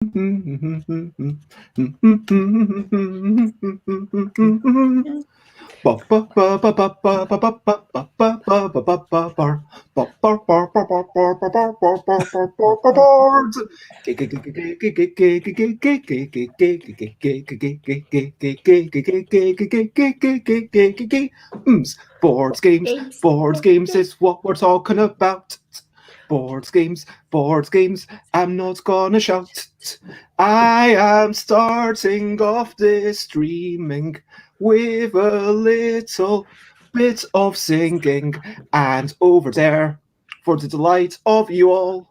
Board games is what we're talking about. Board games, I'm not gonna shout. I am starting off this streaming with a little bit of singing, and over there, for the delight of you all,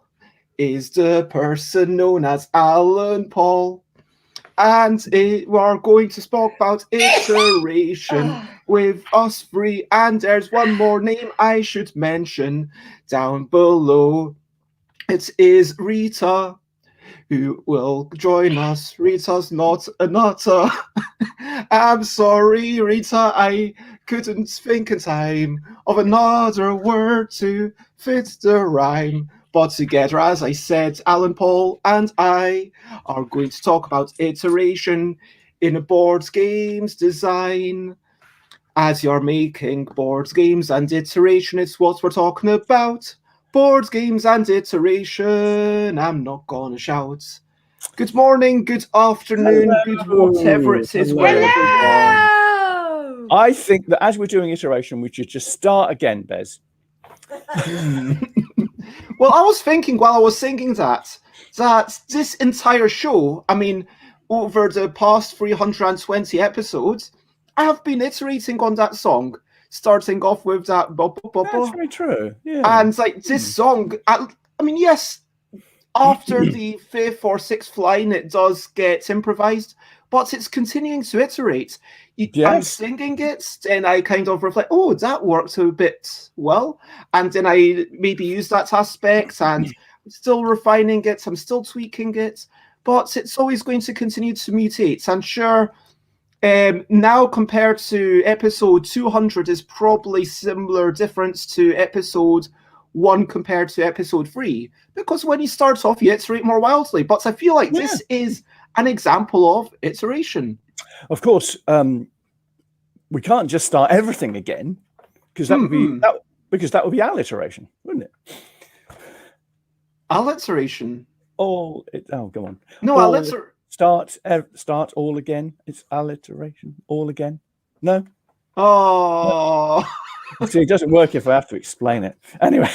is the person known as Alan Paull. And we are going to talk about iteration with us three. And there's one more name I should mention down below. It is Rita, who will join us. Rita's not a nutter. I'm sorry, Rita, I couldn't think in time of another word to fit the rhyme. But together, as I said, Alan Paull and I are going to talk about iteration in a board games design. As you're making board games and iteration, it's what we're talking about. Board games and iteration, I'm not gonna shout. Good morning, good afternoon, good whatever it is, wherever you are. I think that as we're doing iteration, we should just start again, Bez. Well, I was thinking while I was singing that this entire show, I mean, over the past 320 episodes, I have been iterating on that song, starting off with that. That's very true. Yeah. And like this song, I mean, yes, after the fifth or sixth line, it does get improvised, but it's continuing to iterate. I'm singing it, then I kind of reflect, oh, that worked a bit well. And then I maybe use that aspect and I'm still refining it, I'm still tweaking it, but it's always going to continue to mutate. And sure, now compared to episode 200 is probably similar difference to episode 1 compared to episode 3, because when you start off you iterate more wildly, but I feel like this is an example of iteration. Of course, we can't just start everything again, because that would be alliteration, wouldn't it? Alliteration. Oh, go on. No, alliteration. Start all again. It's alliteration. All again. No. Oh. See, it doesn't work if I have to explain it. Anyway.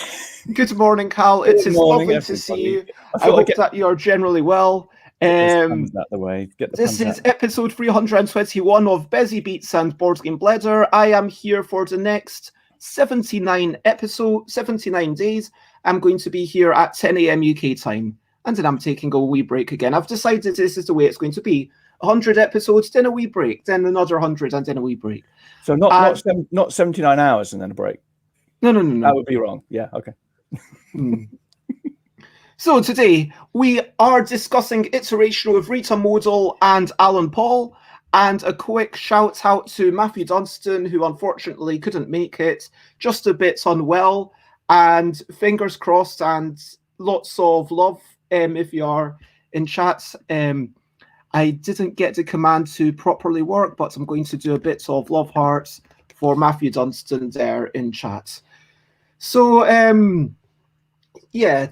Good morning, Cal. It is lovely to see you. I hope that you are generally well. Out the way. This is episode 321 of Busy Beats and Board Game Bleder. I am here for the next 79 days. I'm going to be here at 10 a.m. UK time. And then I'm taking a wee break again. I've decided this is the way it's going to be. 100 episodes, then a wee break, then another 100, and then a wee break. So not 79 hours and then a break. No. That would be wrong. Yeah, okay. So today we are discussing iteration with Rita Modl and Alan Paull, and a quick shout out to Matthew Dunstan, who unfortunately couldn't make it, just a bit unwell, and fingers crossed and lots of love if you are in chat. I didn't get the command to properly work, but I'm going to do a bit of love hearts for Matthew Dunstan there in chat. So yeah,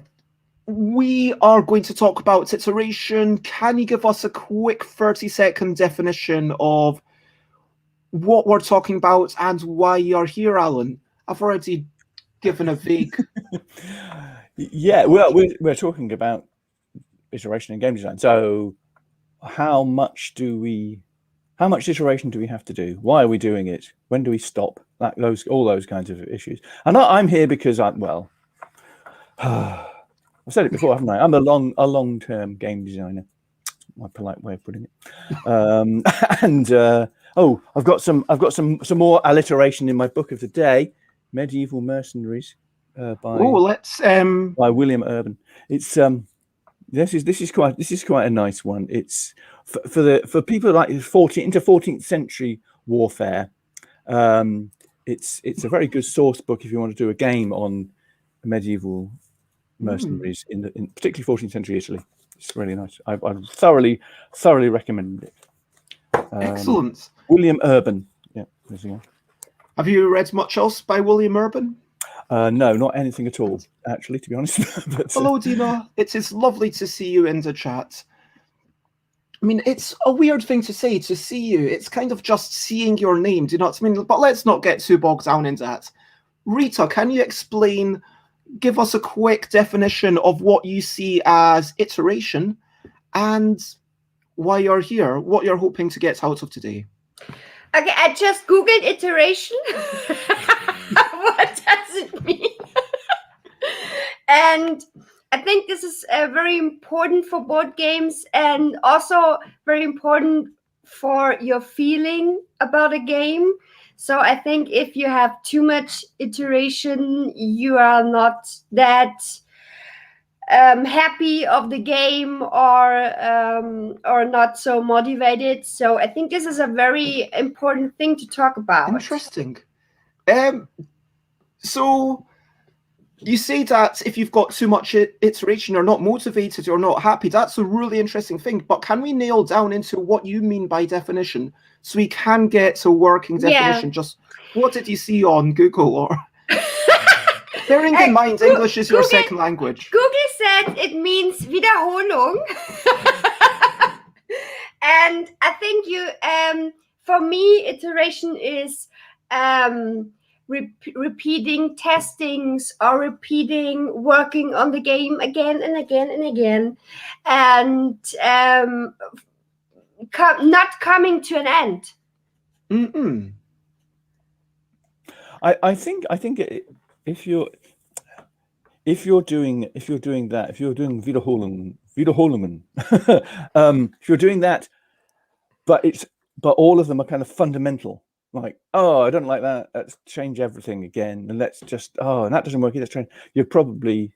we are going to talk about iteration. Can you give us a quick 30-second definition of what we're talking about and why you're here, Alan? I've already given a vague. Yeah, well, we're talking about iteration in game design. So how much iteration do we have to do? Why are we doing it? When do we stop? All those kinds of issues. And I'm here because I've said it before, haven't I? I'm a long-term game designer. My polite way of putting it. I've got some more alliteration in my book of the day, Medieval Mercenaries, by William Urban. It's this is quite a nice one. It's for people like into 14th century warfare. It's a very good source book if you want to do a game on medieval mercenaries in particularly 14th century Italy. It's really nice. I thoroughly recommend it. Excellent. William Urban. Yeah. Have you read much else by William Urban? No, not anything at all, actually, to be honest. But, hello, Dina. It is lovely to see you in the chat. I mean, it's a weird thing to say, to see you. It's kind of just seeing your name, do you know what I mean? But let's not get too bogged down in that. Rita, can you give us a quick definition of what you see as iteration and why you're here, what you're hoping to get out of today? Okay, I just Googled iteration. What does it mean? And I think this is very important for board games and also very important for your feeling about a game. So I think if you have too much iteration, you are not that happy of the game or not so motivated. So I think this is a very important thing to talk about. Interesting. So you say that if you've got too much iteration, you're not motivated, you're not happy. That's a really interesting thing. But can we nail down into what you mean by definition so we can get a working definition? Yeah. Just what did you see on Google? Or bearing in mind English is your second language. Google said it means Wiederholung. And I think for me, iteration is repeating testings or repeating working on the game again and again and again, and not coming to an end. Mm-mm. I think if you're doing that, if you're doing Wiederholungen, if you're doing that, but all of them are kind of fundamental. Like, oh, I don't like that. Let's change everything again, and let's just and that doesn't work. Let's try. You're probably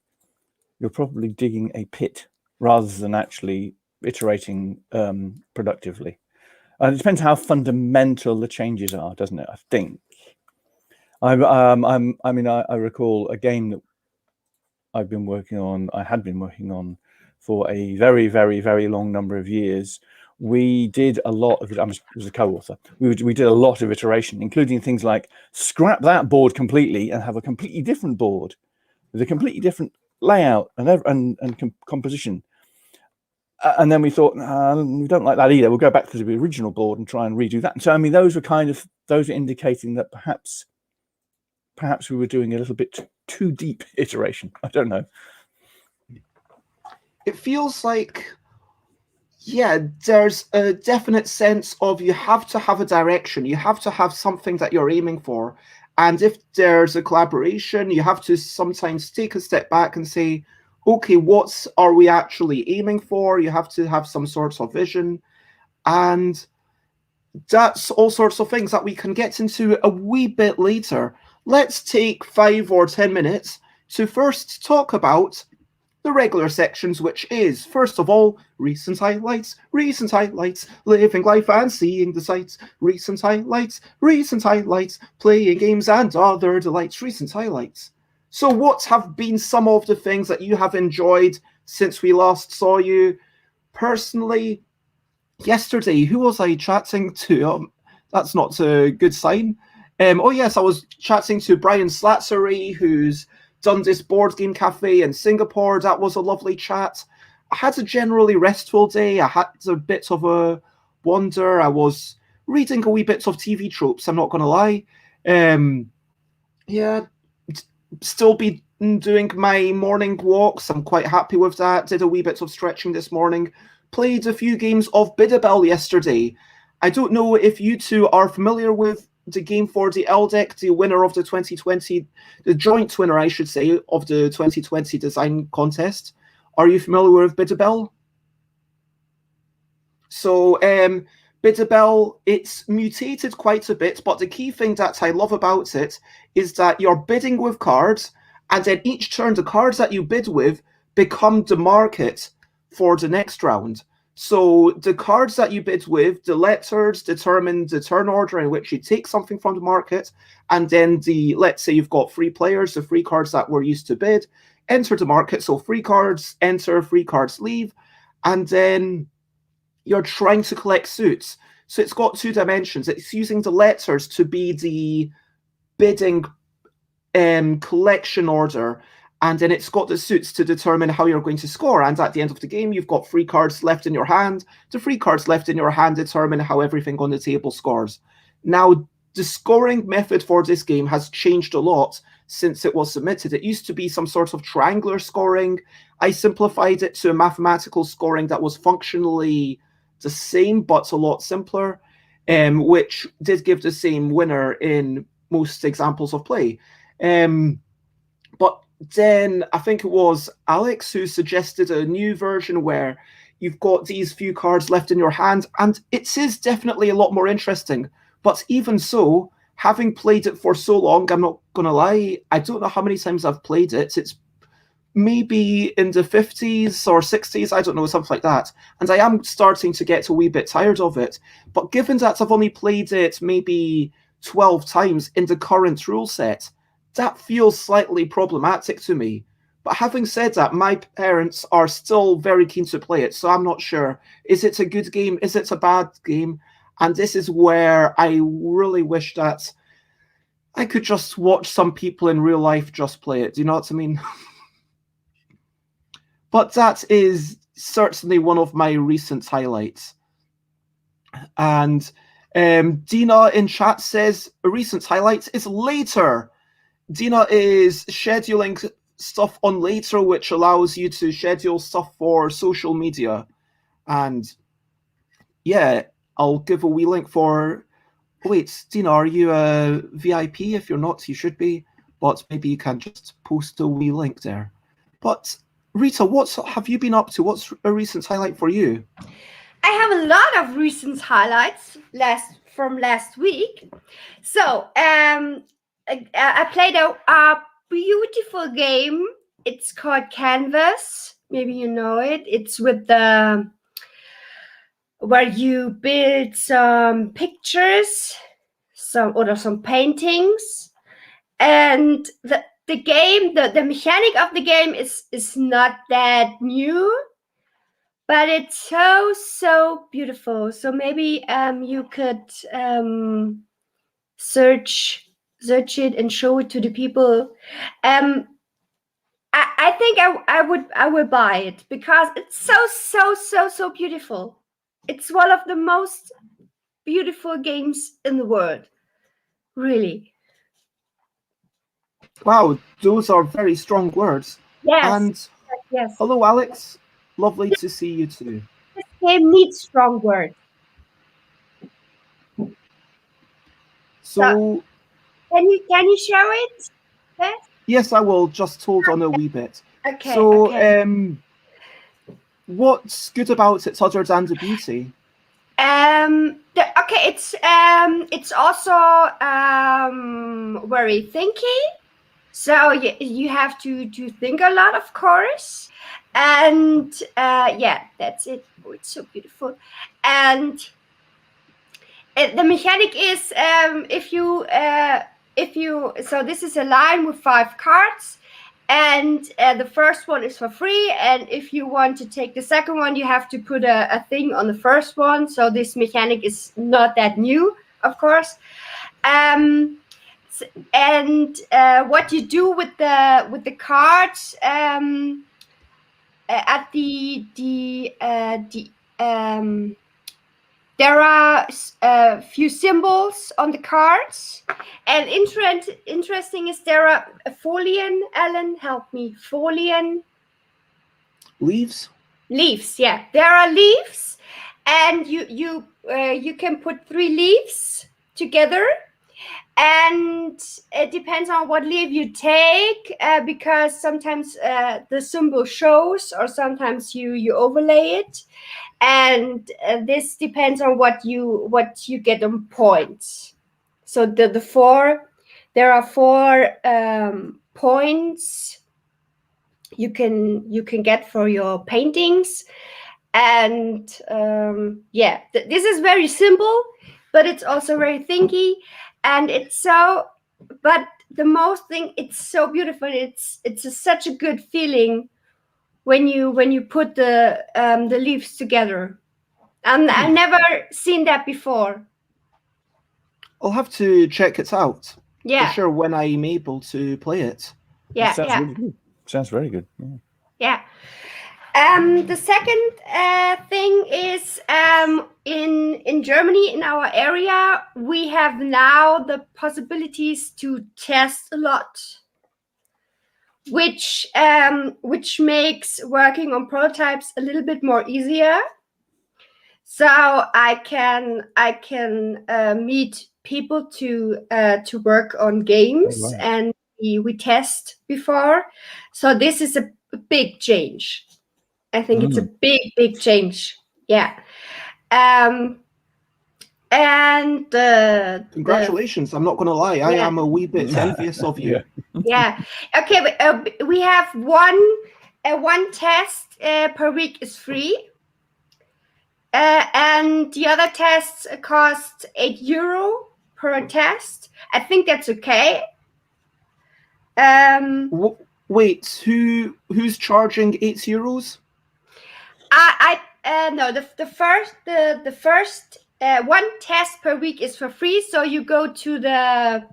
digging a pit rather than actually iterating productively. And it depends how fundamental the changes are, doesn't it? I think. I recall a game that I had been working on for a very, very, very long number of years. We did a lot of it. I was a co-author. We did a lot of iteration, including things like scrap that board completely and have a completely different board with a completely different layout and composition. And then we thought, we don't like that either. We'll go back to the original board and try and redo that. And so, I mean, those were indicating that perhaps we were doing a little bit too deep iteration. I don't know. It feels like, yeah, there's a definite sense of you have to have a direction. You have to have something that you're aiming for. And if there's a collaboration, you have to sometimes take a step back and say, okay, what are we actually aiming for? You have to have some sorts of vision. And that's all sorts of things that we can get into a wee bit later. Let's take 5 or 10 minutes to first talk about the regular sections, which is, first of all, recent highlights, living life and seeing the sights, recent highlights, playing games and other delights, recent highlights. So what have been some of the things that you have enjoyed since we last saw you? Personally, yesterday, who was I chatting to? That's not a good sign. Oh yes, I was chatting to Brian Slattery, who's done this board game cafe in Singapore. That was a lovely chat. I had a generally restful day. I had a bit of a wander. I was reading a wee bit of TV tropes, I'm not going to lie. Yeah, still be doing my morning walks. I'm quite happy with that. Did a wee bit of stretching this morning. Played a few games of BBBB yesterday. I don't know if you two are familiar with the game for the LDEC, the winner of the 2020, the joint winner, I should say, of the 2020 design contest. Are you familiar with BBBB? So, BBBB, it's mutated quite a bit, but the key thing that I love about it is that you're bidding with cards, and then each turn, the cards that you bid with become the market for the next round. So the cards that you bid with, the letters determine the turn order in which you take something from the market, and then let's say you've got 3 players, the 3 cards that were used to bid, enter the market. So 3 cards enter, 3 cards leave, and then you're trying to collect suits. So it's got 2 dimensions. It's using the letters to be the bidding collection order, and then it's got the suits to determine how you're going to score. And at the end of the game, you've got 3 cards left in your hand. The 3 cards left in your hand determine how everything on the table scores. Now, the scoring method for this game has changed a lot since it was submitted. It used to be some sort of triangular scoring. I simplified it to a mathematical scoring that was functionally the same, but a lot simpler, which did give the same winner in most examples of play. But then I think it was Alex who suggested a new version where you've got these few cards left in your hand, and it is definitely a lot more interesting. But even so, having played it for so long, I'm not going to lie, I don't know how many times I've played it. It's maybe in the 50s or 60s, I don't know, something like that. And I am starting to get a wee bit tired of it. But given that I've only played it maybe 12 times in the current rule set, that feels slightly problematic to me. But having said that, my parents are still very keen to play it, so I'm not sure. Is it a good game? Is it a bad game? And this is where I really wish that I could just watch some people in real life just play it. Do you know what I mean? But that is certainly one of my recent highlights. And Dina in chat says a recent highlight is later. Dina is scheduling stuff on later, which allows you to schedule stuff for social media. And yeah, I'll give a wee link for... Wait, Dina, are you a VIP? If you're not, you should be. But maybe you can just post a wee link there. But Rita, what have you been up to? What's a recent highlight for you? I have a lot of recent highlights from last week. So I played a beautiful game. It's called Canvas. Maybe you know it. It's with the where you build some pictures, some paintings, and the game, the mechanic of the game is not that new, but it's so beautiful. So maybe you could search it and show it to the people. I think I would buy it because it's so beautiful. It's one of the most beautiful games in the world, really. Wow, those are very strong words. Yes. And yes. Hello, Alex. Lovely to see you too. This game needs strong words. So can you show it? Yes, I will. Just hold on a wee bit. Okay. So, okay. What's good about it other than the beauty? It's also very thinky. So you have to think a lot, of course. And yeah, that's it. Oh, it's so beautiful. And the mechanic is so this is a line with 5 cards. And the first one is for free, and if you want to take the second one, you have to put a thing on the first one. So this mechanic is not that new, of course. And what you do with the cards at there are a few symbols on the cards, and interesting is there are folian. Alan, help me. Folian. Leaves. Leaves. Yeah, there are leaves, and you can put 3 leaves together, and it depends on what leaf you take because sometimes the symbol shows, or sometimes you overlay it. And this depends on what you get on points. So there are 4 points you can get for your paintings. And yeah, this is very simple, but it's also very thinky, and but the most thing, it's so beautiful. It's such a good feeling when you put the leaves together. I've never seen that before. I'll have to check it out. Yeah. For sure, when I'm able to play it. Yeah. Sounds really good. Sounds very good. Yeah. The second thing is in Germany, in our area, we have now the possibilities to test a lot, which makes working on prototypes a little bit more easier. So I can meet people to work on games, and we test before. So this is a big change. I think it's a big change. Yeah. And congratulations. I'm not going to lie. I am a wee bit envious of you. Yeah. Okay. We have one test per week is free. And the other tests cost €8 per test. I think that's okay. Wait, who's charging €8? No, the first one test per week is for free. So you go to the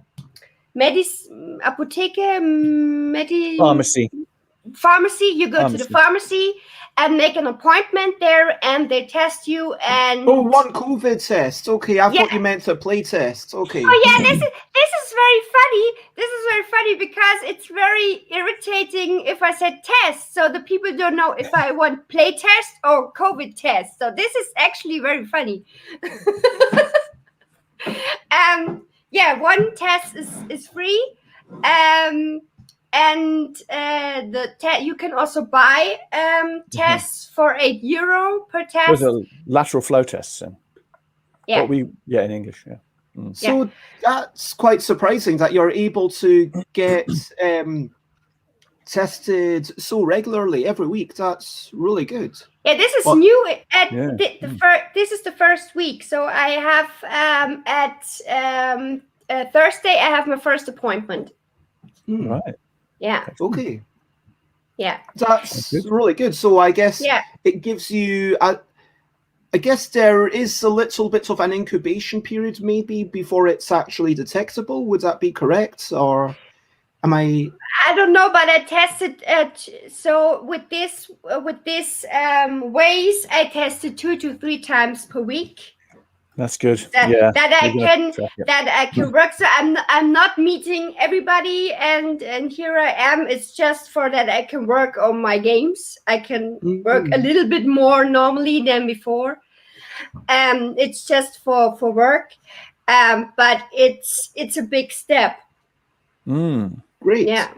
pharmacy. You go to the pharmacy and make an appointment there, and they test you. And one COVID test. Okay, I thought you meant a play test. Okay. Oh yeah, this is very funny. This is very funny because it's very irritating if I said test, so the people don't know if I want play test or COVID test. So this is actually very funny. One test is free. And you can also buy tests for €8 per test. Those are lateral flow tests. Yeah. In English. Yeah. So that's quite surprising that you're able to get tested so regularly every week. That's really good. Yeah, this is new. This is the first week. So I have at Thursday I have my first appointment. Right. Yeah. Okay. Yeah. That's really good. So I guess it gives you I guess there is a little bit of an incubation period maybe before it's actually detectable. Would that be correct? Or am I don't know, but I tested so with this ways I tested 2 to 3 times per week. That's good. That I can work. So I'm not meeting everybody, and here I am. It's just for that I can work on my games. I can work a little bit more normally than before. It's just for work. But it's a big step. Great. Yeah.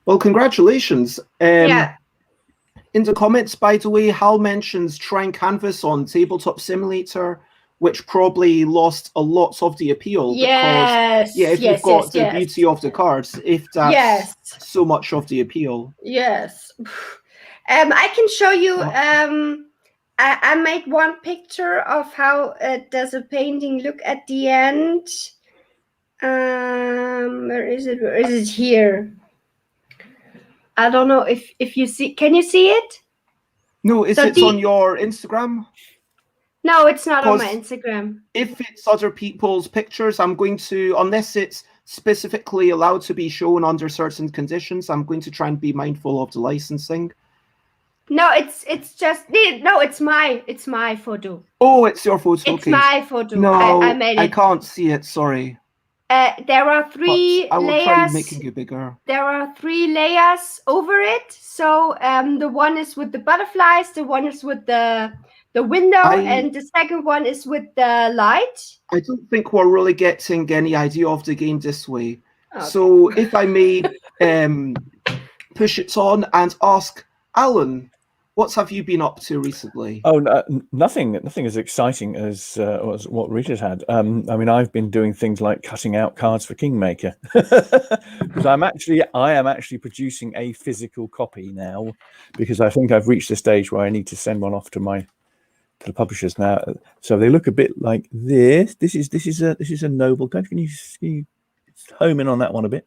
Well, congratulations. In the comments, by the way, Hal mentions trying Canvas on Tabletop Simulator, which probably lost a lot of the appeal. Yes. Because, if you've got the beauty of the cards, if that's so much of the appeal. Yes. I can show you. I made one picture of how does a painting look at the end. Where is it? Where is it? Here. I don't know if you see. Can you see it? No, it's on your Instagram? No, it's not on my Instagram. If it's other people's pictures, I'm going to, unless it's specifically allowed to be shown under certain conditions, I'm going to try and be mindful of the licensing. No, it's my photo. Oh, it's your photo. It's my photo. No, I made it. I can't see it. Sorry. There are 3 I will layers. try making it bigger. There are 3 layers over it. So the one is with the butterflies, the one is with the window, and the second one is with the light. I don't think we're really getting any idea of the game this way. Okay. So if I may push it on and ask Alan, what have you been up to recently? Oh, nothing as exciting as what Rita's had. I mean, I've been doing things like cutting out cards for Kingmaker, because I am actually producing a physical copy now, because I think I've reached a stage where I need to send one off to the publishers now. So they look a bit like this. This is a noble card. Can you home in on that one a bit?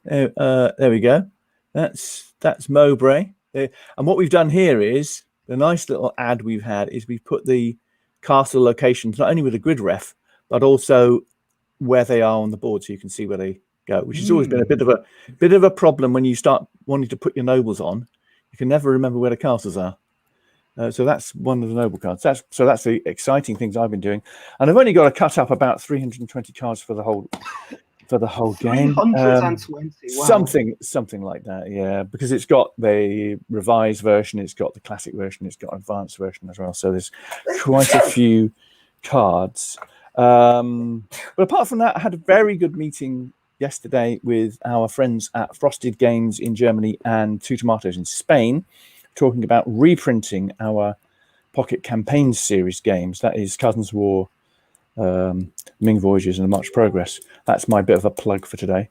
There we go. That's Mowbray. And what we've done here is the nice little ad we've had is we've put the castle locations not only with a grid ref, but also where they are on the board, so you can see where they go, which has always been a bit of a problem when you start wanting to put your nobles on. You can never remember where the castles are. So that's one of the noble cards. That's the exciting things I've been doing, and I've only got to cut up about 320 cards for the whole game. 320. Wow. Something like that, yeah. Because it's got the revised version, it's got the classic version, it's got advanced version as well. So there's quite a few cards. But apart from that, I had a very good meeting yesterday with our friends at Frosted Games in Germany and Two Tomatoes in Spain, talking about reprinting our Pocket Campaigns series games. That is Cousins War, Ming Voyages, and the March Progress. That's my bit of a plug for today.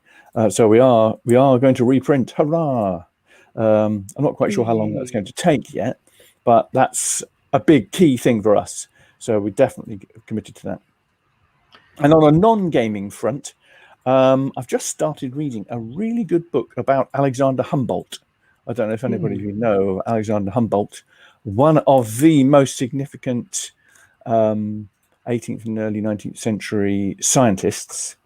So we are going to reprint. Hurrah! I'm not quite sure how long that's going to take yet, but that's a big key thing for us. So we're definitely committed to that. And on a non-gaming front, I've just started reading a really good book about Alexander Humboldt. I don't know if anybody of you know Alexander Humboldt, one of the most significant 18th and early 19th century scientists.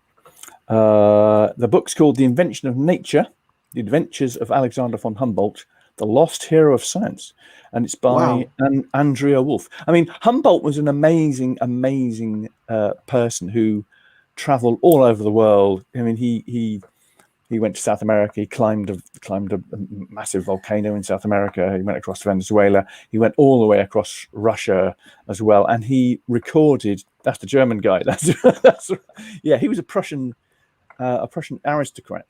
The book's called The Invention of Nature, The Adventures of Alexander von Humboldt, The Lost Hero of Science. And it's by Andrea Wolf. I mean, Humboldt was an amazing person who traveled all over the world. I mean, he went to South America. He climbed a massive volcano in South America. He went across Venezuela. He went all the way across Russia as well. And he recorded. That's the German guy. Yeah. He was a Prussian aristocrat,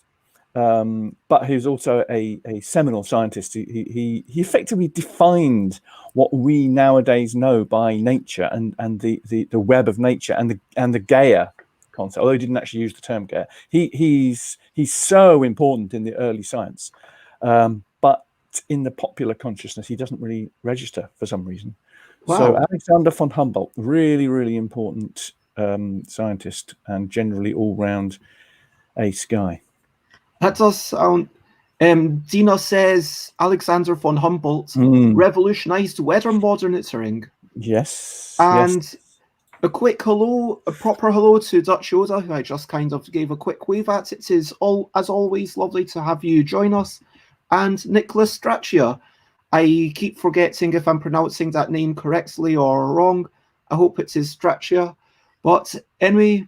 but he was also a seminal scientist. He effectively defined what we nowadays know by nature and the web of nature and the Gaia concept, although he didn't actually use the term Gaia. He's so important in the early science, but in the popular consciousness, he doesn't really register for some reason. Wow. So Alexander von Humboldt, really, really important scientist and generally all-round ace guy. That does sound... Dina says Alexander von Humboldt revolutionized weather monitoring. Yes. And yes. A quick hello, a proper hello to Dutch Yoda, who I just kind of gave a quick wave at. It is as always lovely to have you join us. And Nicholas Strachia. I keep forgetting if I'm pronouncing that name correctly or wrong. I hope it is Strachia. But anyway,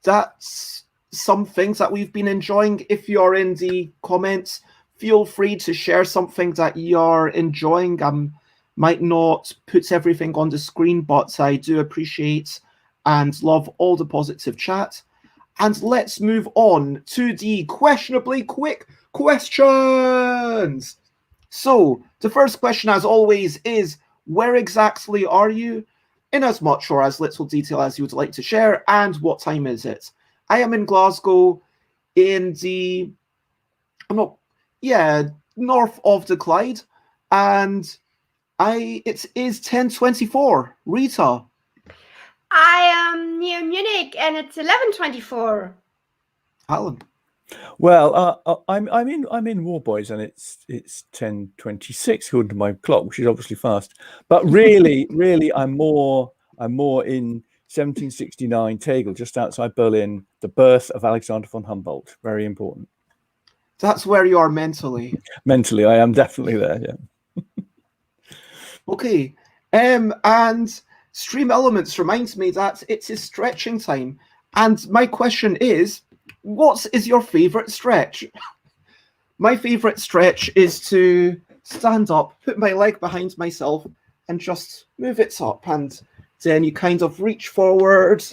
that's some things that we've been enjoying. If you're in the comments, feel free to share something that you're enjoying. Might not put everything on the screen, but I do appreciate and love all the positive chat. And let's move on to the questionably quick questions. So the first question, as always, is where exactly are you? In as much or as little detail as you would like to share, and what time is it? I am in Glasgow, in the north of the Clyde, and it is 10:24. Rita. I am near Munich, and it's 11:24. Alan. Well, I'm in War Boys, and it's 10:26 according to my clock, which is obviously fast. But really, I'm more in 1769 Tegel, just outside Berlin. The birth of Alexander von Humboldt, very important. That's where you are mentally. Mentally, I am definitely there. Yeah. Okay, and Stream Elements reminds me that it is stretching time, and my question is, what is your favorite stretch? My favorite stretch is to stand up, put my leg behind myself, and just move it up, and then you kind of reach forward,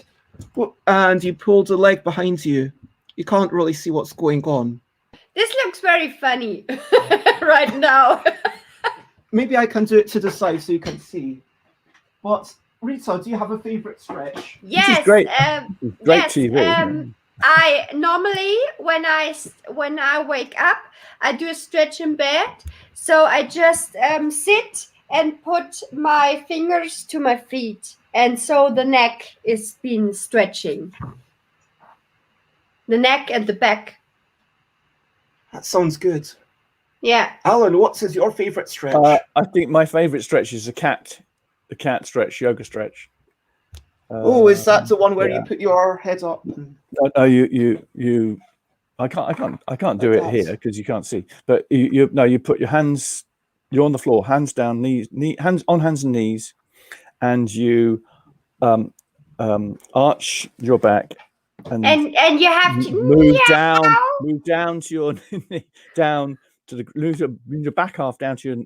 and you pull the leg behind you. You can't really see what's going on. This looks very funny right now. Maybe I can do it to the side so you can see. But Rita, do you have a favorite stretch? Yes. This is great. Great yes, TV. I normally, when I wake up, I do a stretch in bed. So I just sit and put my fingers to my feet, and so the neck is been stretching. The neck and the back. That sounds good. Yeah. Alan, what's your favorite stretch? I think my favorite stretch is the cat stretch, yoga stretch. Is that the one where yeah. you put your head up? No, you. I can't do it here because you can't see. But you put your hands. You're on the floor, hands down, hands and knees, and you arch your back and you have to move down to your move your back half down to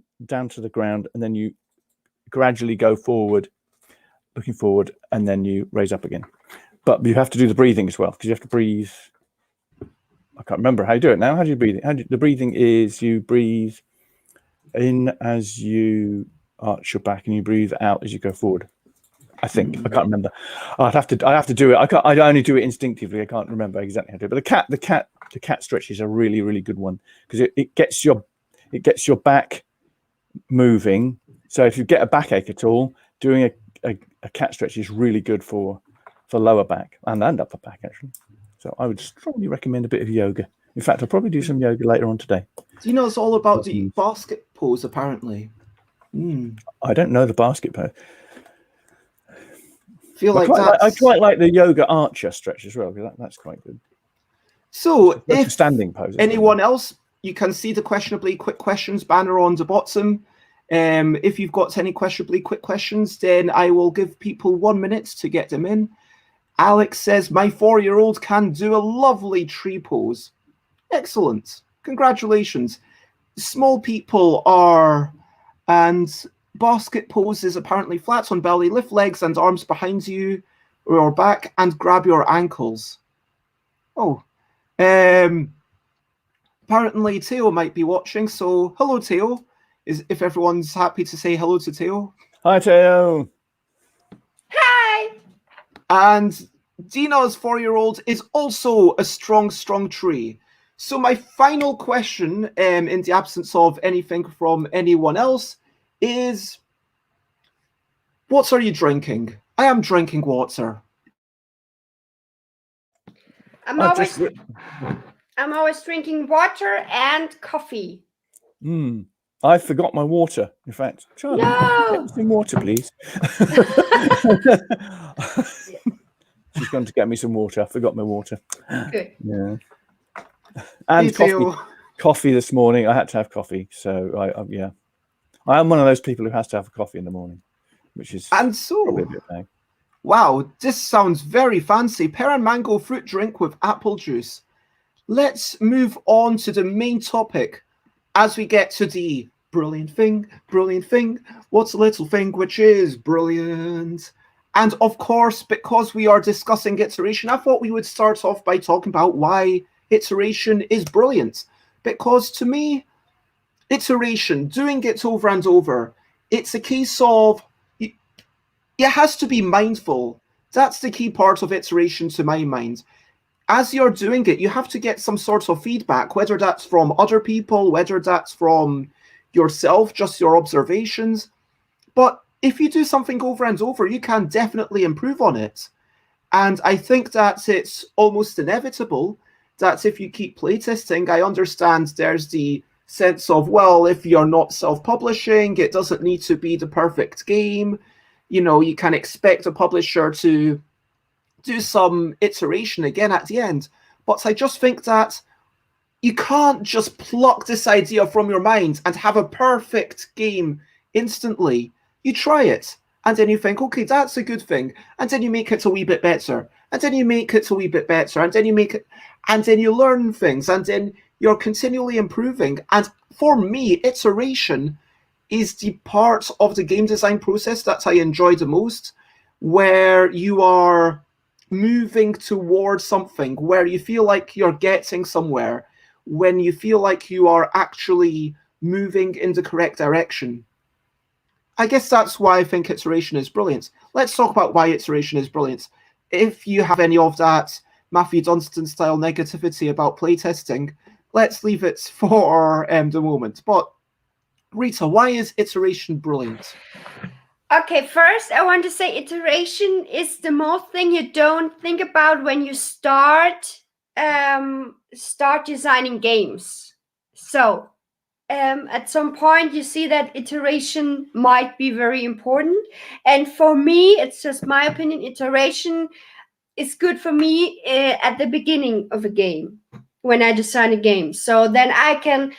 the ground, and then you gradually go forward, looking forward, and then you raise up again. But you have to do the breathing as well, because you have to breathe. I can't remember how you do it now. How do you breathe? The breathing is you breathe in as you arch your back, and you breathe out as you go forward. I think I can't remember. I have to do it. I only do it instinctively. I can't remember exactly how to do it. But the cat stretch is a really, really good one, because it gets your back moving. So if you get a backache at all, doing a cat stretch is really good for lower back and upper back, actually. So I would strongly recommend a bit of yoga. In fact, I'll probably do some yoga later on today. Do you know it's all about the basket pose, apparently? I don't know the basket pose. I quite like the yoga archer stretch as well, because that's quite good. So that's a standing pose. Anyone else, you can see the questionably quick questions banner on the bottom. If you've got any questionably quick questions, then I will give people 1 minute to get them in. Alex says, my 4-year-old can do a lovely tree pose. Excellent. Congratulations. Small people are, and basket pose is apparently flat on belly, lift legs and arms behind you or back and grab your ankles. Apparently Theo might be watching, so hello Theo. If everyone's happy to say hello to Theo. Hi Theo. Hi. And Dina's 4-year-old is also a strong tree. So my final question, in the absence of anything from anyone else, is what are you drinking? I am drinking water. I'm always drinking water and coffee. I forgot my water. In fact, Charlie, get me some water, please. She's going to get me some water. I forgot my water. Good. Yeah. And coffee this morning. I had to have coffee. So I am one of those people who has to have a coffee in the morning, which is probably a bit bad. Wow, this sounds very fancy. Pear and mango fruit drink with apple juice. Let's move on to the main topic as we get to the brilliant thing. What's a little thing which is brilliant? And of course, because we are discussing iteration, I thought we would start off by talking about why iteration is brilliant. Because to me, iteration, doing it over and over, it's a case of it has to be mindful. That's the key part of iteration to my mind. As you're doing it, you have to get some sort of feedback, whether that's from other people, whether that's from yourself, just your observations. But if you do something over and over, you can definitely improve on it. And I think that it's almost inevitable that if you keep playtesting, I understand there's the sense of, well, if you're not self-publishing, it doesn't need to be the perfect game. You know, you can expect a publisher to do some iteration again at the end. But I just think that you can't just pluck this idea from your mind and have a perfect game instantly. You try it, and then you think, okay, that's a good thing. And then you make it a wee bit better. And then you make it a wee bit better. And then you make it, and then you learn things. And then you're continually improving. And for me, iteration is the part of the game design process that I enjoy the most, where you are moving towards something, where you feel like you're getting somewhere, when you feel like you are actually moving in the correct direction. I guess that's why I think iteration is brilliant. Let's talk about why iteration is brilliant. If you have any of that Matthew Dunstan-style negativity about playtesting, let's leave it for the moment. But Rita, why is iteration brilliant? Okay, first I want to say iteration is the most thing you don't think about when you start designing games. So at some point you see that iteration might be very important. And for me, it's just my opinion, iteration is good for me at the beginning of a game when I design a game. So then I can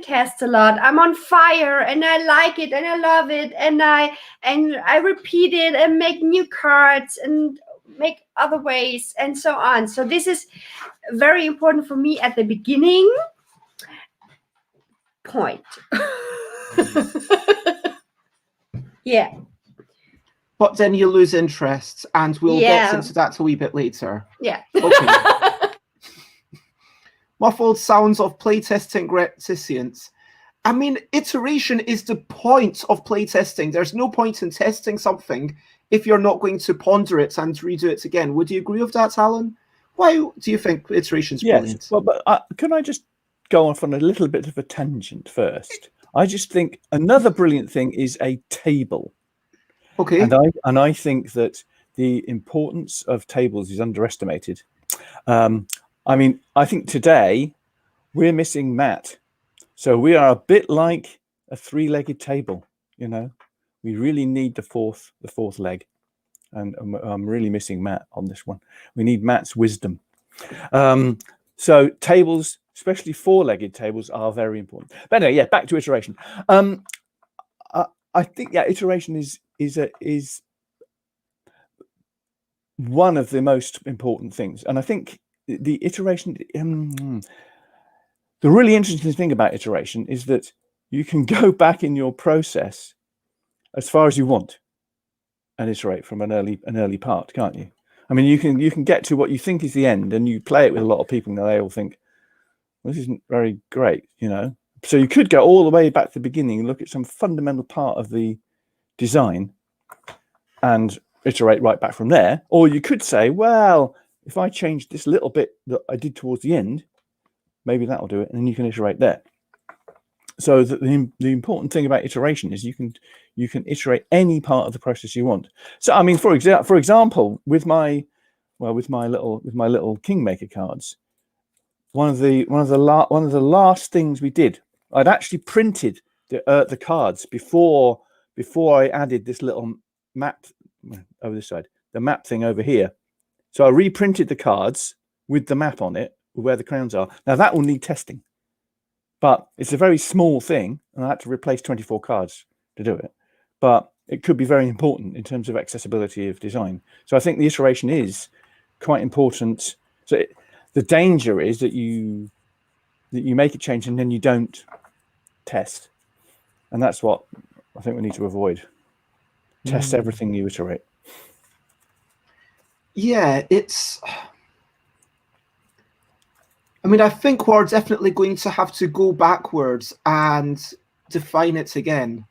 test a lot. I'm on fire and I like it and I love it, and I repeat it and make new cards and make other ways and so on. So this is very important for me at the beginning point. Yeah. But then you lose interest, and we'll get into that a wee bit later. Yeah. Okay. Muffled sounds of playtesting reticence. I mean, iteration is the point of playtesting. There's no point in testing something if you're not going to ponder it and redo it again. Would you agree with that, Alan? Why do you think iteration's brilliant? Well, but can I just go off on a little bit of a tangent first? I just think another brilliant thing is a table. Okay. And I think that the importance of tables is underestimated. I mean, I think today we're missing mat. So we are a bit like a three-legged table, you know. We really need the fourth leg. And I'm really missing Matt on this one. We need Matt's wisdom. So tables, especially four-legged tables, are very important. But anyway, yeah, back to iteration. I think iteration is one of the most important things, and I think the iteration. The really interesting thing about iteration is that you can go back in your process as far as you want and iterate from an early part, can't you? I mean, you can get to what you think is the end, and you play it with a lot of people, and they all think, well, this isn't very great, you know. So you could go all the way back to the beginning and look at some fundamental part of the design and iterate right back from there. Or you could say, well, if I change this little bit that I did towards the end, maybe that'll do it, and then you can iterate there. So the important thing about iteration is you can iterate any part of the process you want. So I mean, for example, with my little Kingmaker cards, one of the last things we did, I'd actually printed the cards before I added this little map over this side, the map thing over here. So I reprinted the cards with the map on it, where the crowns are. Now that will need testing, but it's a very small thing, and I had to replace 24 cards to do it. But it could be very important in terms of accessibility of design. So I think the iteration is quite important. So the danger is that you make a change and then you don't test, and that's what I think we need to avoid. Test everything you iterate. Yeah, I mean, I think we're definitely going to have to go backwards and define it again.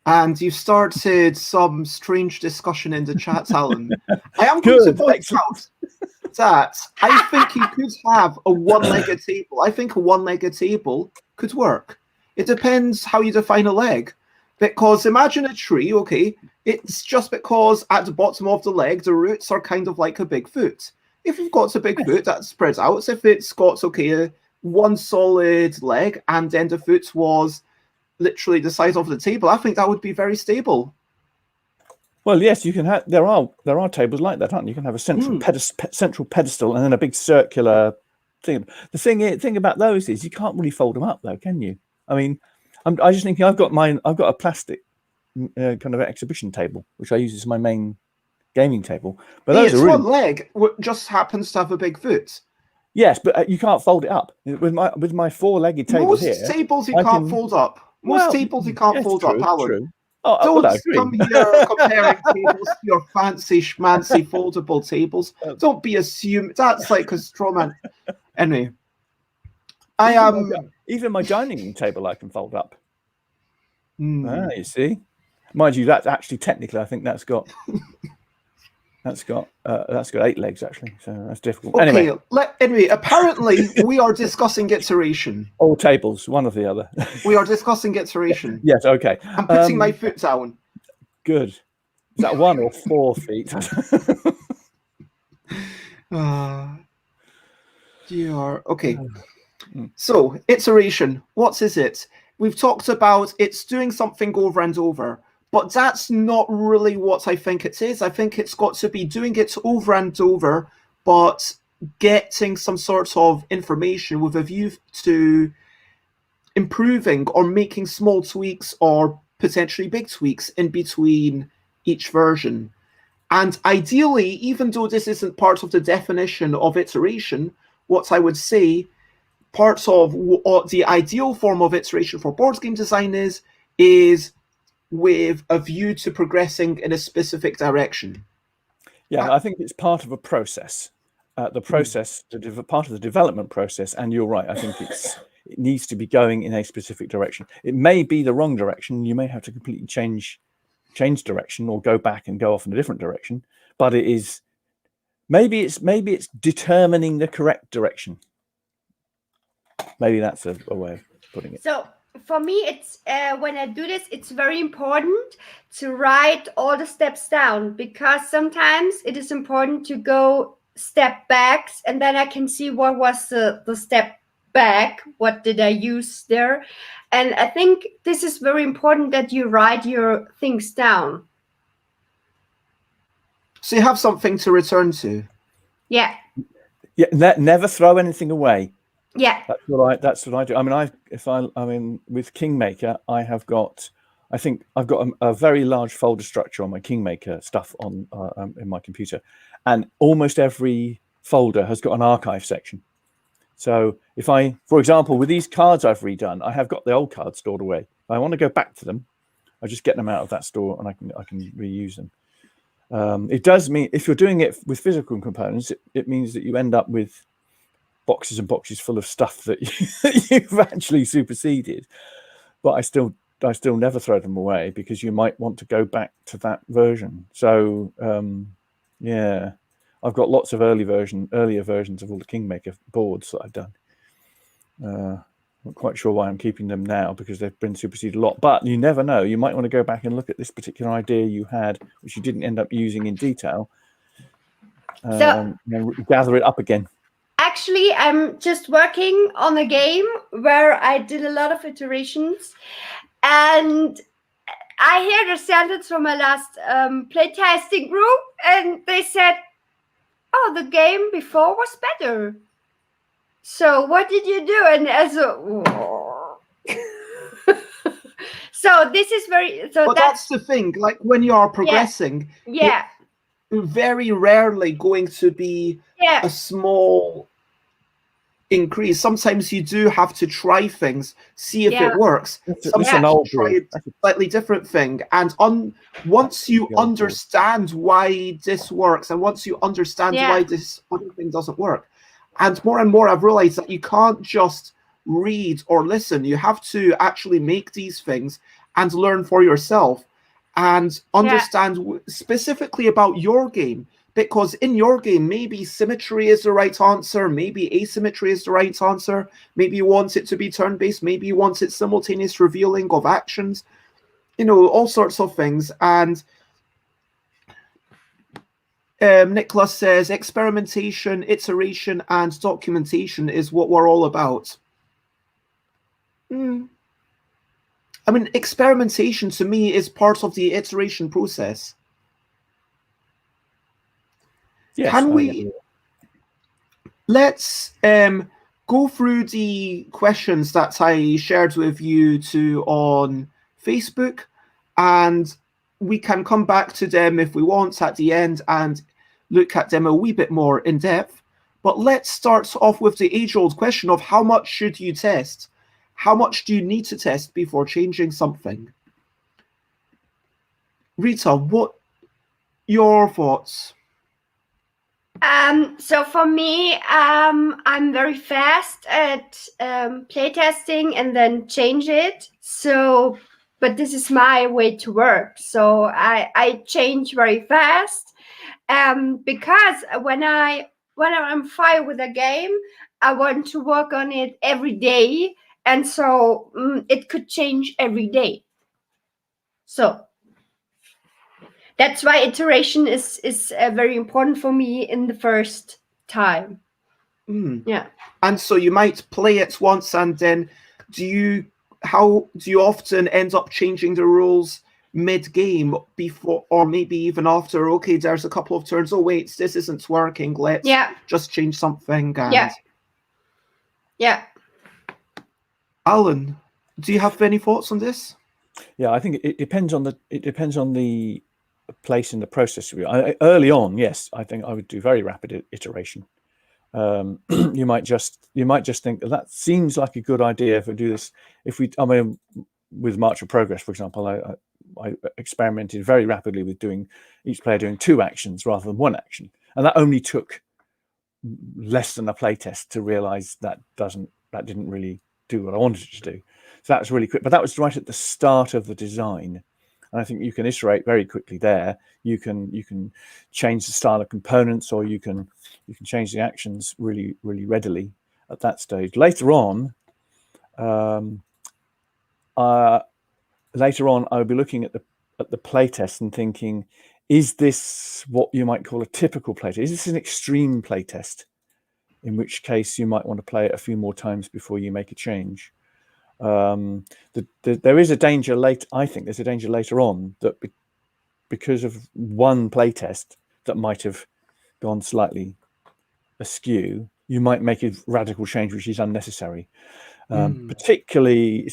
And you started some strange discussion in the chat, Alan. I am going to point out that I think you could have a one-legged table. I think a one-legged table could work. It depends how you define a leg. Because imagine a tree, okay, it's just because at the bottom of the leg, the roots are kind of like a big foot. If you've got a big foot, that spreads out. If it's got, okay, one solid leg and then the foot was literally the size of the table, I think that would be very stable. Well, yes, you can have. There are tables like that, aren't you? You can have a central pedestal and then a big circular thing. The thing about those is you can't really fold them up, though, can you? I mean, I just thinking I've got a plastic kind of exhibition table which I use as my main gaming table. But those are really... one leg just happens to have a big foot. Yes, but you can't fold it up with my four-legged table here. Most tables you can't fold up. Most tables you can't fold up, Alan. True. Don't come here comparing tables to your fancy schmancy foldable tables. Don't be assumed. That's like a straw man. Anyway, even my dining room table I can fold up. You see, mind you, that's actually technically I think that's got 8 legs actually, so that's difficult. Okay, anyway, apparently we are discussing iteration. All tables, one or the other. We are discussing iteration. Yes, okay. I'm putting my foot down. Good. Is that 1 or 4 feet? Okay. So iteration, what is it? we've talked about it's doing something over and over, but that's not really what I think it is. I think it's got to be doing it over and over, but getting some sort of information with a view to improving or making small tweaks or potentially big tweaks in between each version. And ideally, even though this isn't part of the definition of iteration, what I would say, part of what the ideal form of iteration for board game design is with a view to progressing in a specific direction. Yeah, I think it's part of a process. The process, part of the development process, and you're right. I think it needs to be going in a specific direction. It may be the wrong direction. You may have to completely change direction or go back and go off in a different direction. But it is maybe it's determining the correct direction. Maybe that's a way of putting it. So for me, it's when I do this, it's very important to write all the steps down, because sometimes it is important to go step backs, and then I can see what was the step back, what did I use there. And I think this is very important that you write your things down. So you have something to return to. Yeah. Yeah. Never throw anything away. Yeah. That's what I do. I mean, with Kingmaker, I think I've got a very large folder structure on my Kingmaker stuff on in my computer, and almost every folder has got an archive section. So if for example, with these cards I've redone, I have got the old cards stored away. If I want to go back to them, I just get them out of that store and I can reuse them. It does mean, if you're doing it with physical components, it means that you end up with boxes and boxes full of stuff that you've actually superseded. But I still never throw them away, because you might want to go back to that version. So yeah, I've got lots of earlier versions of all the Kingmaker boards that I've done. Not quite sure why I'm keeping them now, because they've been superseded a lot. But you never know. You might want to go back and look at this particular idea you had, which you didn't end up using in detail, and gather it up again. Actually, I'm just working on a game where I did a lot of iterations, and I hear the sentence from my last playtesting group, and they said, "Oh, the game before was better. So what did you do?" And as so this is very. So but that's the thing. Like when you are progressing, yeah. Very rarely going to be a small increase. Sometimes you do have to try things, see if it works. Sometimes you try a slightly different thing, and once you understand why this works, and once you understand why this other thing doesn't work, and more I've realized that you can't just read or listen. You have to actually make these things and learn for yourself and understand specifically about your game. Because in your game, maybe symmetry is the right answer, maybe asymmetry is the right answer, maybe you want it to be turn-based, maybe you want it simultaneous revealing of actions, all sorts of things. And Nicholas says, experimentation, iteration, and documentation is what we're all about. I mean, experimentation to me is part of the iteration process. Yes, can we let's go through the questions that I shared with you two on Facebook, and we can come back to them if we want at the end and look at them a wee bit more in depth. But let's start off with the age-old question of how much should you test? How much do you need to test before changing something? Rita, what your thoughts? So for me, I'm very fast at playtesting and then change it. But this is my way to work. So I change very fast, because when I'm on fire with a game, I want to work on it every day, and so it could change every day. So that's why iteration is very important for me in the first time. Yeah. And so you might play it once, and then do you how do you often end up changing the rules mid-game before, or maybe even after? Okay, there's a couple of turns. Oh wait, this isn't working. Let's just change something. And yeah. Alan, do you have any thoughts on this? Yeah, I think it depends on the place in the process. Early on, yes, I think I would do very rapid iteration. You might just think that seems like a good idea if we do this. I mean, with March of Progress, for example, I experimented very rapidly with each player doing 2 actions rather than 1 action, and that only took less than a playtest to realize that didn't really do what I wanted it to do. So that's really quick, but that was right at the start of the design, and I think you can iterate very quickly there. You can change the style of components, or you can change the actions really readily at that stage. Later on, I would be looking at the playtest and thinking, is this what you might call a typical playtest? Is this an extreme playtest? In which case you might want to play it a few more times before you make a change. There is a danger I think there's a danger later on that because of one playtest that might have gone slightly askew, you might make a radical change which is unnecessary. Particularly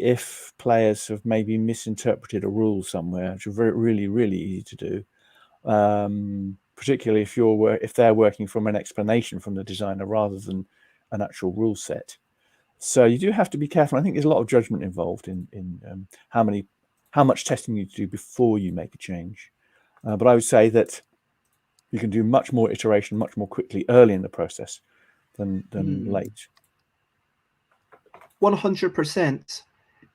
if players have maybe misinterpreted a rule somewhere, which is really easy to do. Particularly if they're working from an explanation from the designer rather than an actual rule set. So you do have to be careful. I think there's a lot of judgment involved in how much testing you do before you make a change. But I would say that you can do much more iteration much more quickly early in the process than late. 100%.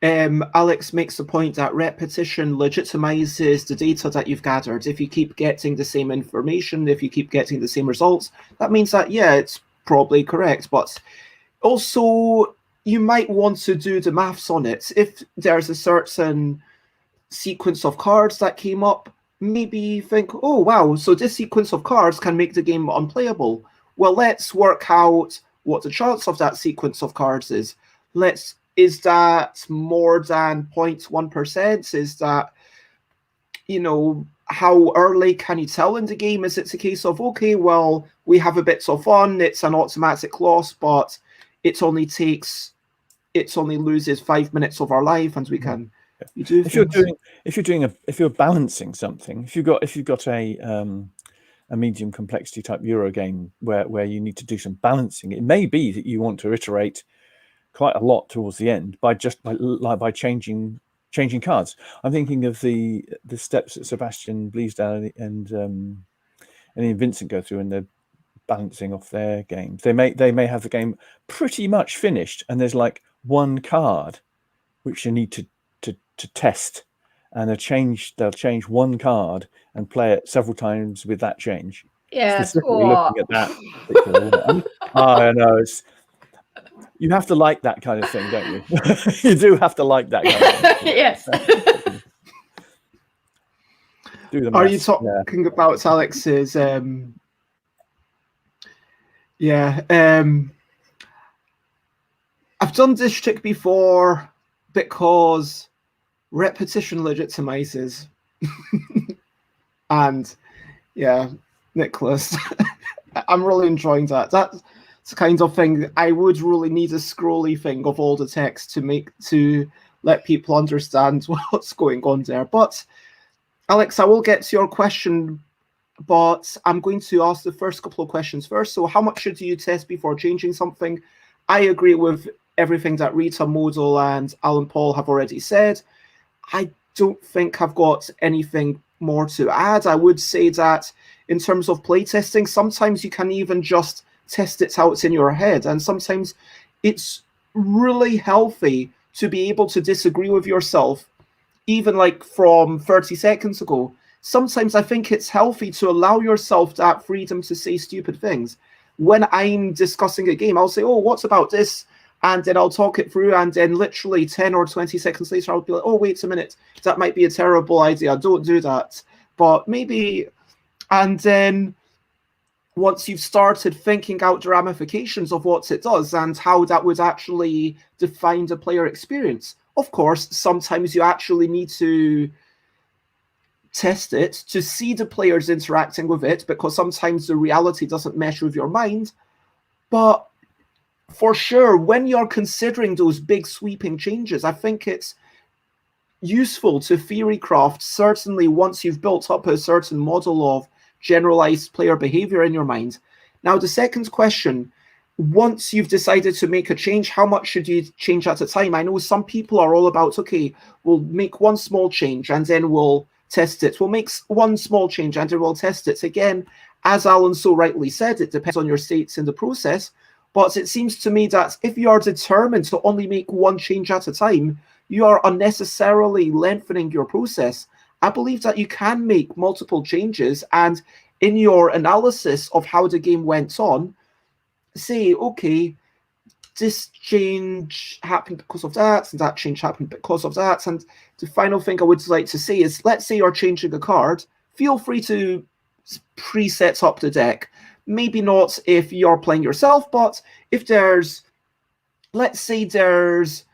Alex makes the point that repetition legitimizes the data that you've gathered. If you keep getting the same information, if you keep getting the same results, that means that, yeah, it's probably correct. But also, you might want to do the maths on it. If there's a certain sequence of cards that came up, maybe think, oh, wow, so this sequence of cards can make the game unplayable. Well, let's work out what the chance of that sequence of cards is. Is that more than 0.1%? Is that, how early can you tell in the game? Is it a case of, okay, well, we have a bit of fun, it's an automatic loss, but it only loses 5 minutes of our life, and we can. If you're balancing something, if you've got a medium complexity type Euro game where you need to do some balancing, it may be that you want to iterate quite a lot towards the end by changing cards. I'm thinking of the steps that Sebastian Bleasdale and Vincent go through in the balancing off their games. They may have the game pretty much finished, and there's like one card which you need to test, and they'll change one card and play it several times with that change. Yeah, specifically looking at that particular one. I know you have to like that kind of thing, don't you? You do have to like that kind of thing. Yes. Are you talking about Alex's? I've done this trick before because repetition legitimizes. And yeah, Nicholas, I'm really enjoying that. That's the kind of thing I would really need a scrolly thing of all the text to let people understand what's going on there. But Alex, I will get to your question, but I'm going to ask the first couple of questions first. So how much should you test before changing something? I agree with everything that Rita Modl and Alan Paull have already said. I don't think I've got anything more to add. I would say that in terms of playtesting, sometimes you can even just test it out in your head. And sometimes it's really healthy to be able to disagree with yourself, even like from 30 seconds ago. Sometimes I think it's healthy to allow yourself that freedom to say stupid things. When I'm discussing a game, I'll say, oh, what's about this? And then I'll talk it through, and then literally 10 or 20 seconds later, I'll be like, oh, wait a minute, that might be a terrible idea. Don't do that. But maybe, and then once you've started thinking out the ramifications of what it does and how that would actually define the player experience. Of course, sometimes you actually need to test it to see the players interacting with it, because sometimes the reality doesn't mesh with your mind. But for sure, when you're considering those big sweeping changes, I think it's useful to theory craft, certainly once you've built up a certain model of generalized player behavior in your mind. Now, the second question, once you've decided to make a change, how much should you change at a time? I know some people are all about, okay, we'll make one small change and then we'll test it. We'll make one small change and then we'll test it. Again, as Alan so rightly said, it depends on your states in the process. But it seems to me that if you are determined to only make one change at a time, you are unnecessarily lengthening your process. I believe that you can make multiple changes, and in your analysis of how the game went on, say, okay, this change happened because of that, and that change happened because of that. And the final thing I would like to say is, let's say you're changing a card, feel free to preset up the deck. Maybe not if you're playing yourself, but if there's, let's say there's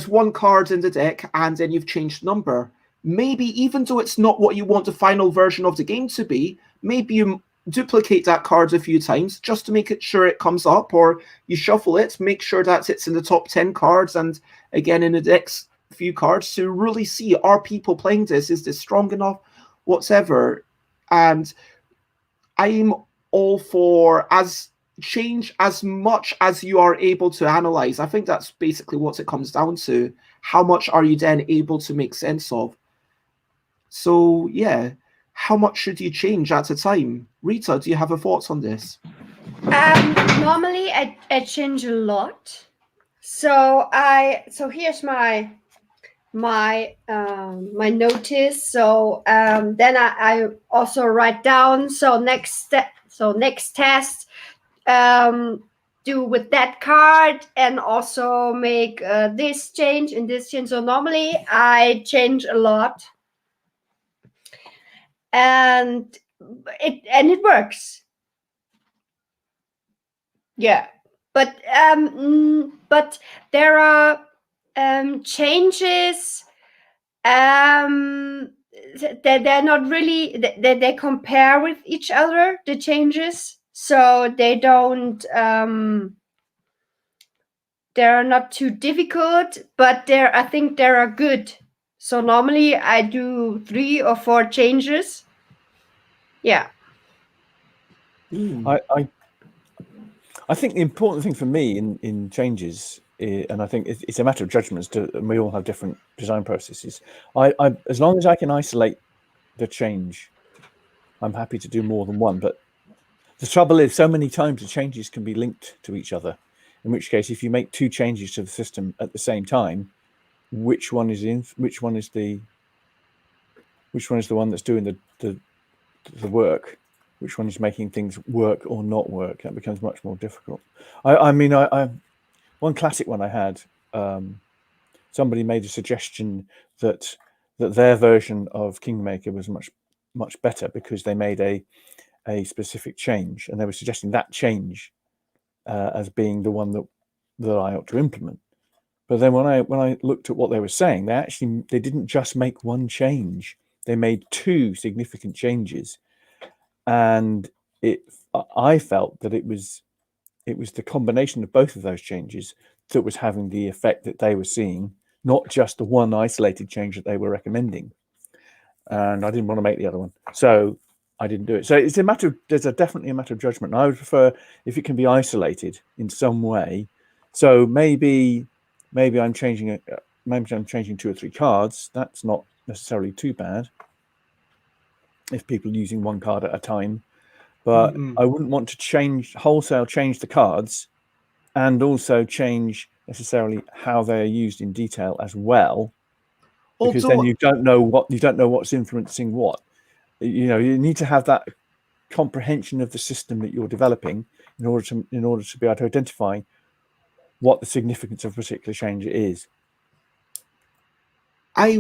one card in the deck and then you've changed number. Maybe even though it's not what you want the final version of the game to be, maybe you duplicate that card a few times just to make it sure it comes up, or you shuffle it, make sure that it's in the top 10 cards and again in the next few cards to really see, are people playing this? Is this strong enough? Whatever. And I'm all for change as much as you are able to analyze. I think that's basically what it comes down to. How much are you then able to make sense of? So yeah, how much should you change at a time? Rita, do you have a thoughts on this? Normally I change a lot. So here's my notice. So then I also write down. So next step. So next test. Do with that card, and also make this change and this change. So normally I change a lot, and it works. Yeah, but there are changes. They're not really. They compare with each other, the changes. So they don't. They're not too difficult, but I think they are good. So normally I do 3 or 4 changes. Yeah. I think the important thing for me in changes, and I think it's a matter of judgments, and we all have different design processes. As long as I can isolate the change, I'm happy to do more than one. But the trouble is, so many times the changes can be linked to each other. In which case, if you make 2 changes to the system at the same time, which one is the one that's doing the work? Which one is making things work or not work? That becomes much more difficult. One classic one I had, somebody made a suggestion that their version of Kingmaker was much better because they made a specific change, and they were suggesting that change as being the one that I ought to implement. But then when I looked at what they were saying, they didn't just make one change. They made 2 significant changes. And I felt that it was the combination of both of those changes that was having the effect that they were seeing, not just the one isolated change that they were recommending. And I didn't want to make the other one, so I didn't do it. So it's there's definitely a matter of judgment. And I would prefer if it can be isolated in some way. So maybe I'm changing 2 or 3 cards. That's not necessarily too bad if people are using one card at a time, but I wouldn't want to wholesale change the cards and also change necessarily how they are used in detail as well, because then you don't know what's influencing what. You need to have that comprehension of the system that you're developing in order to be able to identify what the significance of a particular change is. I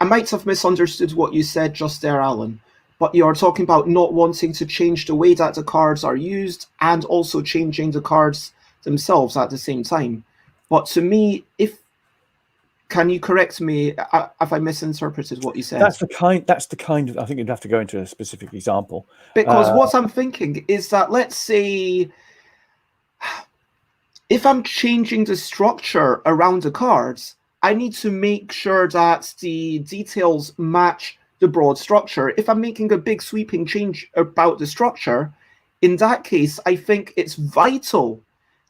might have misunderstood what you said just there, Alan, but you're talking about not wanting to change the way that the cards are used and also changing the cards themselves at the same time. But to me, can you correct me if I misinterpreted what you said? That's the kind of, I think you'd have to go into a specific example. Because what I'm thinking is that, let's say, if I'm changing the structure around the cards, I need to make sure that the details match the broad structure. If I'm making a big sweeping change about the structure, in that case, I think it's vital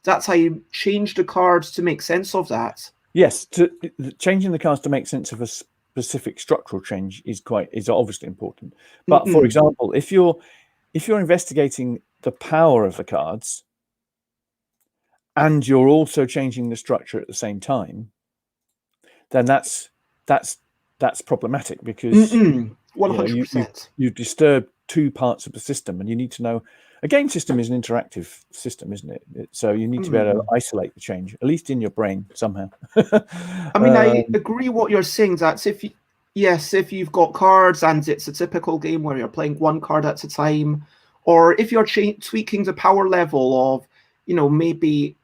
that I change the cards to make sense of that. Yes, changing the cards to make sense of a specific structural change is obviously important. But for example, if you're investigating the power of the cards and you're also changing the structure at the same time, then that's problematic, because 100%. you disturb two parts of the system, and you need to know. A game system is an interactive system, isn't it? So you need to be able to isolate the change, at least in your brain somehow. I mean, I agree what you're saying. That if you've got cards and it's a typical game where you're playing one card at a time, or if you're tweaking the power level of, maybe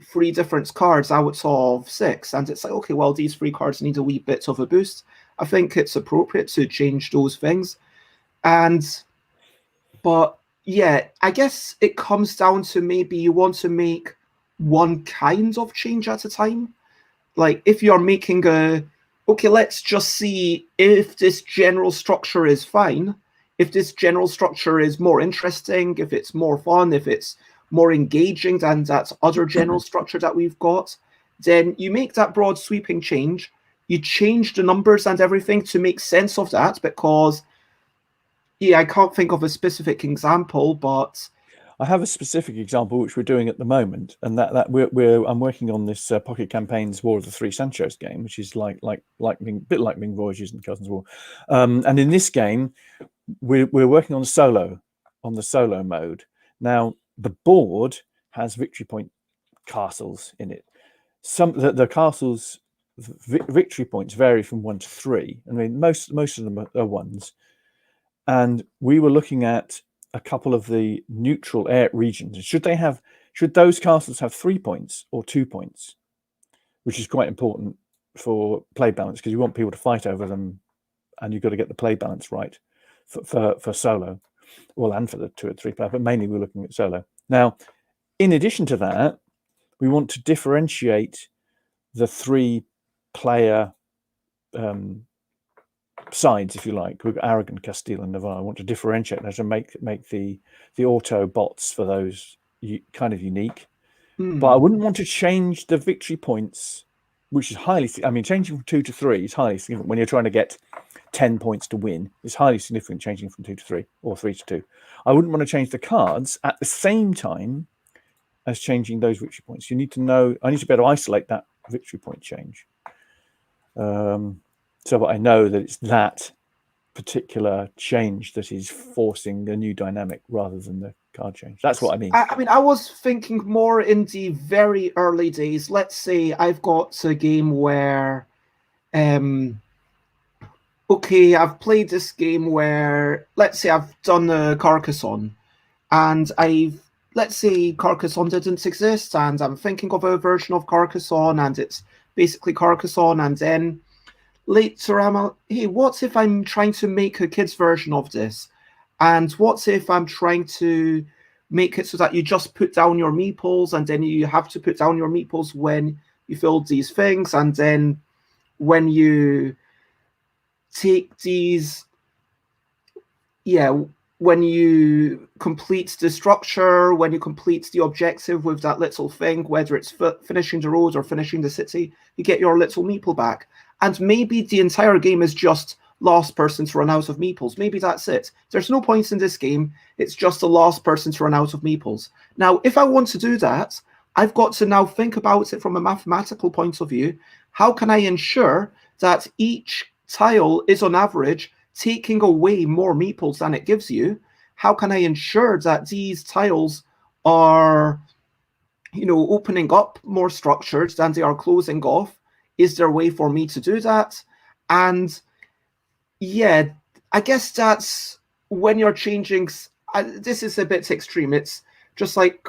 3 different cards out of 6, and it's like, okay, well, these 3 cards need a wee bit of a boost. I think it's appropriate to change those things. But yeah, I guess it comes down to maybe you want to make one kind of change at a time. Like if you're making okay, let's just see if this general structure is fine, if this general structure is more interesting, if it's more fun, if it's more engaging than that other general structure that we've got, then you make that broad sweeping change. You change the numbers and everything to make sense of that, because I can't think of a specific example, but I have a specific example which we're doing at the moment, and I'm working on this Pocket Campaigns War of the Three Sanchos game, which is a bit like Ming Voyages and Cousins War. And in this game, we're working on the solo mode. Now, the board has victory point castles in it. The castles victory points vary from 1 to 3. I mean, most of them are 1s. And we were looking at a couple of the neutral air regions. Should those castles have 3 points or 2 points, which is quite important for play balance, because you want people to fight over them, and you've got to get the play balance right for solo, and for the 2 or 3 player, but mainly we're looking at solo. Now, in addition to that, we want to differentiate the 3 player sides, if you like. We've got Aragon, Castile, and Navarre. I want to differentiate that and make the auto bots for those kind of unique. But I wouldn't want to change the victory points, which is changing from 2 to 3 is highly significant. When you're trying to get 10 points to win, it's highly significant changing from 2 to 3 or 3 to 2. I wouldn't want to change the cards at the same time as changing those victory points. I need to be able to isolate that victory point change. So that I know that it's that particular change that is forcing a new dynamic rather than the card change. That's what I mean. I was thinking more in the very early days. Let's say I've got a game where, okay, I've played this game where, let's say I've done a Carcassonne, and let's say Carcassonne didn't exist, and I'm thinking of a version of Carcassonne, and it's basically Carcassonne, and then later hey, what if I'm trying to make a kid's version of this? And what if I'm trying to make it so that you just put down your meeples, and then you have to put down your meeples when you build these things, and then when you take these, when you complete the structure, when you complete the objective with that little thing, whether it's finishing the road or finishing the city, you get your little meeple back. And maybe the entire game is just last person to run out of meeples. Maybe that's it. There's no points in this game. It's just the last person to run out of meeples. Now, if I want to do that, I've got to now think about it from a mathematical point of view. How can I ensure that each tile is on average taking away more meeples than it gives you? How can I ensure that these tiles are, opening up more structures than they are closing off? Is there a way for me to do that? And I guess that's when you're changing, this is a bit extreme. It's just like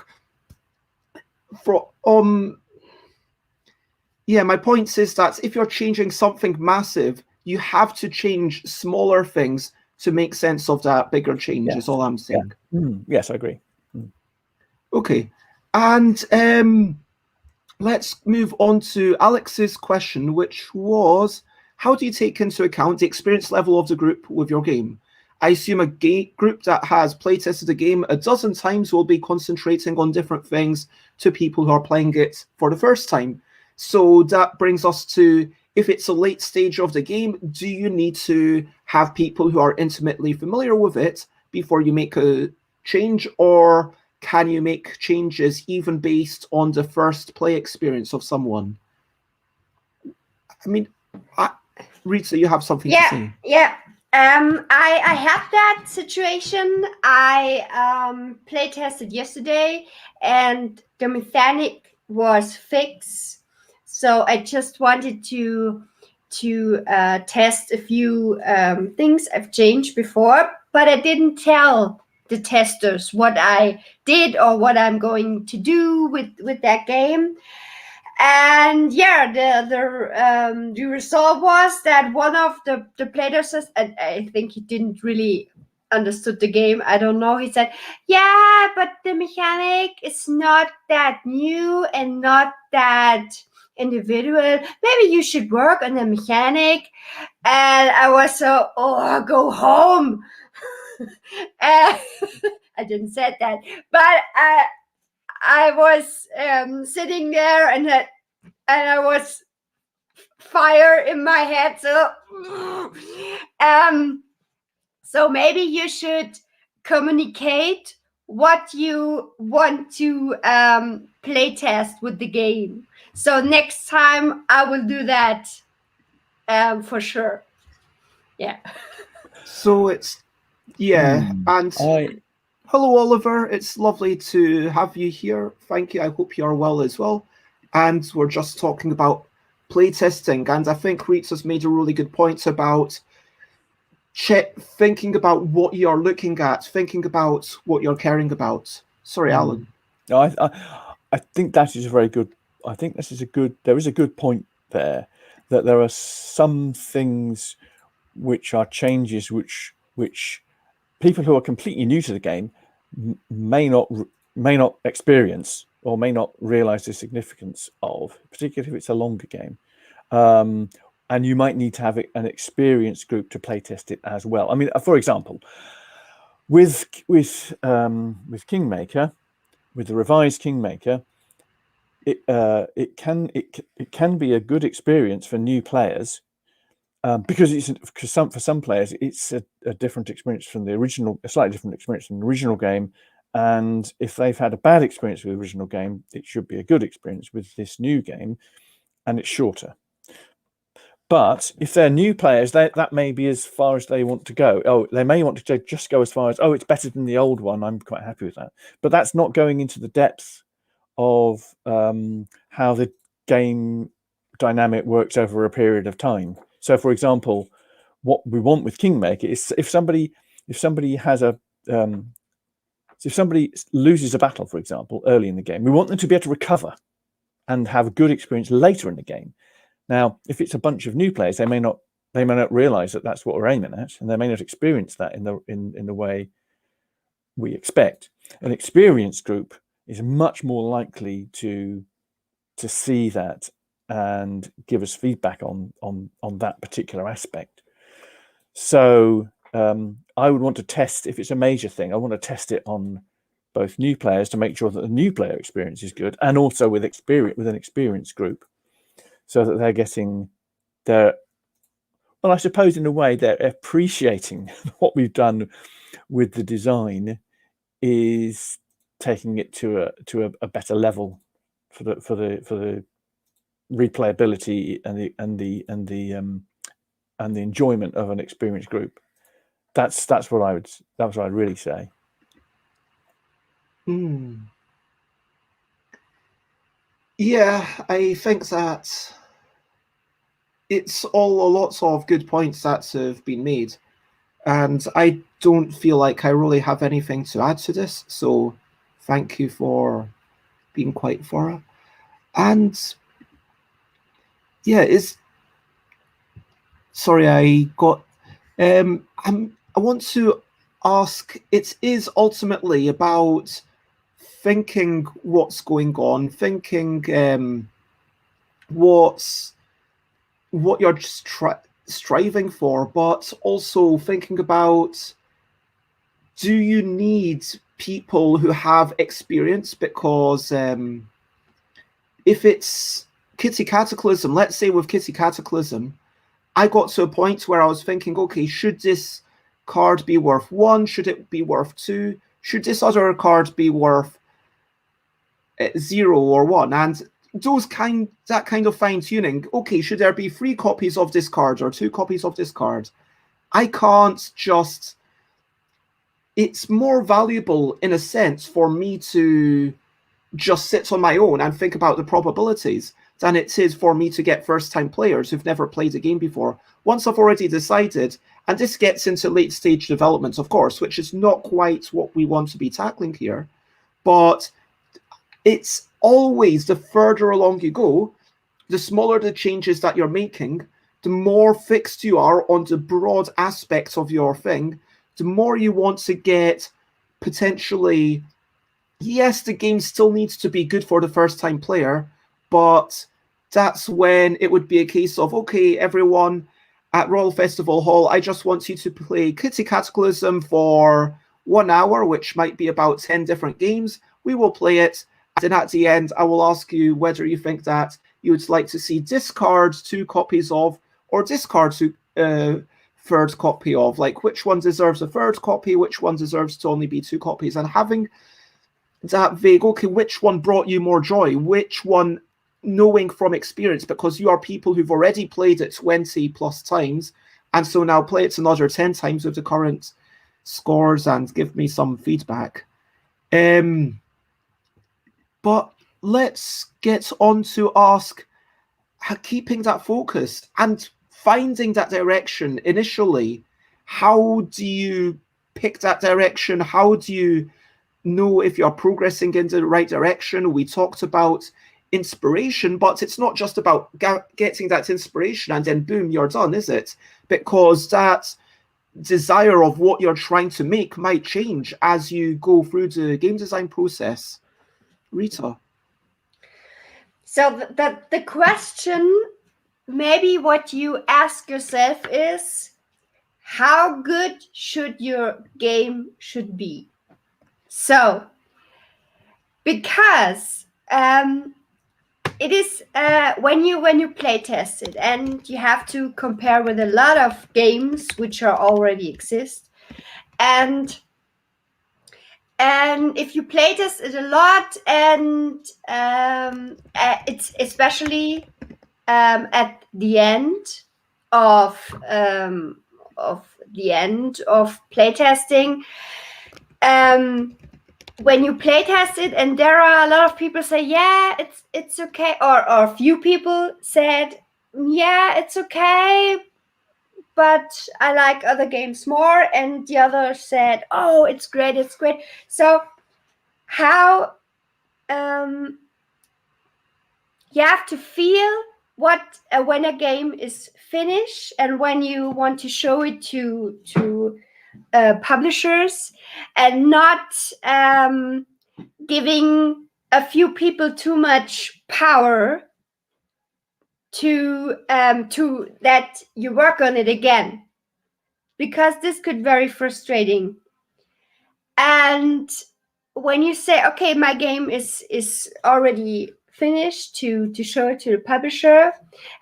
my point is that if you're changing something massive, you have to change smaller things to make sense of that bigger change. Is all I'm saying. Yes, I agree. Okay, and let's move on to Alex's question, which was, how do you take into account the experience level of the group with your game? I assume a group that has playtested a game a dozen times will be concentrating on different things to people who are playing it for the first time. So that brings us to, if it's a late stage of the game, do you need to have people who are intimately familiar with it before you make a change, or can you make changes even based on the first play experience of someone? I mean, Rita, you have something to say? Yeah. I had that situation. I playtested yesterday, and the mechanic was fixed. So I just wanted to test a few things I've changed before, but I didn't tell the testers what I did or what I'm going to do with that game. And the result was that one of the playtesters, and I think he didn't really understood the game, I don't know, he said, yeah, but the mechanic is not that new and not that individual. Maybe you should work on the mechanic. And I was so, go home. I didn't say that, but I was sitting there, and I was fire in my head. So maybe you should communicate what you want to play test with the game. So next time I will do that for sure. Yeah. So it's and hello, Oliver. It's lovely to have you here. Thank you. I hope you are well as well. And we're just talking about playtesting, and I think Rita's made a really good point about thinking about what you're looking at, thinking about what you're caring about. Sorry, Alan. No, I think that is a very good. I think this is a good. There is a good point there, that there are some things which are changes which people who are completely new to the game may not experience or may not realize the significance of, particularly if it's a longer game. And you might need to have an experienced group to play test it as well. I mean, for example, with Kingmaker, with the revised Kingmaker, it can be a good experience for new players, because for some players it's a different experience from the original, a slightly different experience from the original game. And if they've had a bad experience with the original game, it should be a good experience with this new game, and it's shorter. But if they're new players, that may be as far as they want to go. Oh, they may want to just go as far as, it's better than the old one. I'm quite happy with that. But that's not going into the depth of how the game dynamic works over a period of time. So, for example, what we want with Kingmaker is if somebody has if somebody loses a battle, for example, early in the game, we want them to be able to recover and have a good experience later in the game. Now, if it's a bunch of new players, they may not realize that that's what we're aiming at, and they may not experience that in the way we expect. An experienced group is much more likely to see that and give us feedback on that particular aspect. So I would want to test, if it's a major thing, I want to test it on both new players to make sure that the new player experience is good, and also with an experienced group, so that they're getting their, well, I suppose in a way they're appreciating what we've done with the design, is taking it to a better level for the replayability and the enjoyment of an experienced group. That's what I'd really say. Yeah, I think that it's all lots of good points that have been made. And I don't feel like I really have anything to add to this. So thank you for being quite thorough. And yeah, sorry, I got I want to ask, it is ultimately about thinking what's going on, thinking what you're just striving for, but also thinking about, do you need people who have experience? Because if it's Kitty Cataclysm, let's say with Kitty Cataclysm, I got to a point where I was thinking, okay, should this card be worth 1? Should it be worth 2? Should this other card be worth 0 or 1? And that kind of fine tuning. Okay, should there be 3 copies of this card or 2 copies of this card? I can't just. It's more valuable in a sense for me to just sit on my own and think about the probabilities than it is for me to get first-time players who've never played a game before. Once I've already decided, and this gets into late-stage development, of course, which is not quite what we want to be tackling here, but it's always the further along you go, the smaller the changes that you're making, the more fixed you are on the broad aspects of your thing, the more you want to get potentially, yes, the game still needs to be good for the first-time player, but that's when it would be a case of, okay, everyone at Royal Festival Hall, I just want you to play Kitty Cataclysm for 1 hour, which might be about 10 different games. We will play it, and then at the end, I will ask you whether you think that you would like to see this card 2 copies of, or this card 2 third copy of, like which one deserves a third copy, which one deserves to only be 2 copies, and having that vague, okay, which one brought you more joy, which one, knowing from experience, because you are people who've already played it 20 plus times, and so now play it another 10 times with the current scores and give me some feedback. But let's get on to ask, keeping that focus and finding that direction initially, how do you pick that direction? How do you know if you're progressing in the right direction? We talked about inspiration, but it's not just about getting that inspiration and then boom, you're done, is it? Because that desire of what you're trying to make might change as you go through the game design process. Rita? So the question, maybe what you ask yourself is, how good should your game should be? So, because it is when you play test it, and you have to compare with a lot of games which are already exist, and if you play test it a lot, and it's especially at the end of playtesting, when you playtest it, and there are a lot of people say, yeah, it's okay, or a few people said, yeah, it's okay, but I like other games more, and the others said, oh, it's great. So how you have to feel what when a game is finished, and when you want to show it to publishers, and not giving a few people too much power to that you work on it again, because this could be very frustrating. And when you say, okay, my game is already finished, to show it to the publisher,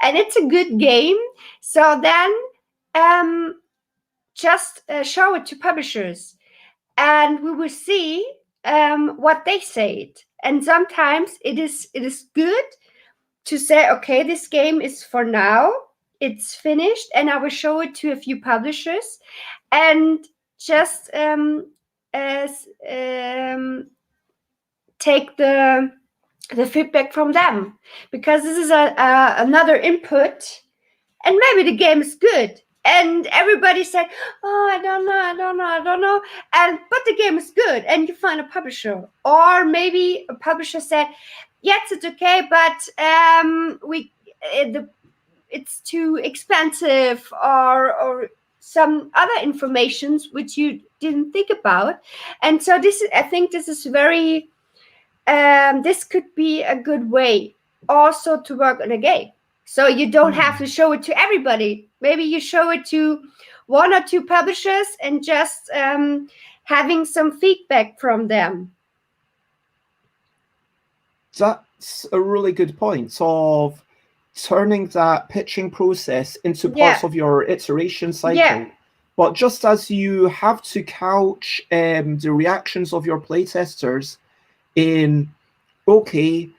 and it's a good game, so then just show it to publishers, and we will see what they say. And sometimes it is good to say, okay, this game is for now, it's finished, and I will show it to a few publishers, and just take the feedback from them, because this is another input, and maybe the game is good, and everybody said, oh, I don't know, but the game is good, and you find a publisher. Or maybe a publisher said, yes, it's okay, but it's too expensive, or some other informations which you didn't think about. And so I think this is very, this could be a good way also to work on a game. So you don't have to show it to everybody. Maybe you show it to 1 or 2 publishers and just having some feedback from them. That's a really good point of turning that pitching process into parts of your iteration cycle. Yeah. But just as you have to couch the reactions of your playtesters in, okay,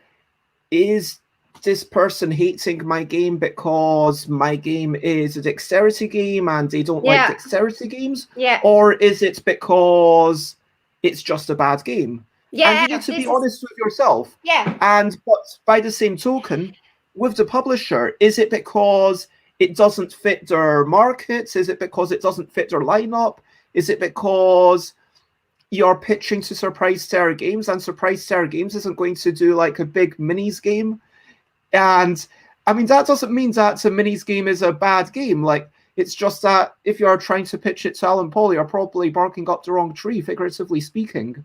is this person hating my game because my game is a dexterity game and they don't like dexterity games? Yeah. Or is it because it's just a bad game? Yeah. And you need to be honest with yourself. Yeah. And but by the same token, with the publisher, is it because it doesn't fit their markets? Is it because it doesn't fit their lineup? Is it because you're pitching to Surprise Terror Games and Surprise Terror Games isn't going to do like a big minis game? And I mean, that doesn't mean that a minis game is a bad game. Like, it's just that if you're trying to pitch it to Alan Paull, you're probably barking up the wrong tree, figuratively speaking.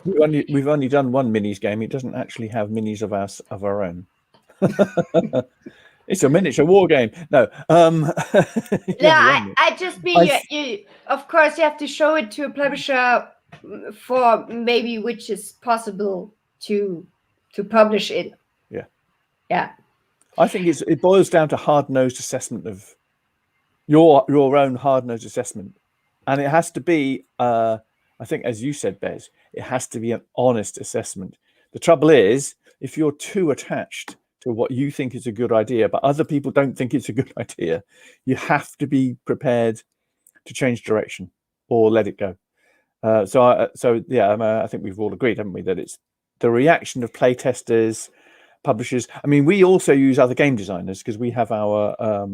We've only done one minis game. It doesn't actually have minis of our own. It's a miniature war game. No. I just mean you. Of course, you have to show it to a publisher for maybe which is possible to publish it. Yeah. Yeah. I think it boils down to hard-nosed assessment of your own hard-nosed assessment, and it has to be. I think, as you said, Bez, it has to be an honest assessment. The trouble is, if you're too attached to what you think is a good idea, but other people don't think it's a good idea, you have to be prepared to change direction or let it go. I think we've all agreed, haven't we, that it's the reaction of playtesters, publishers. I mean, we also use other game designers because we have our,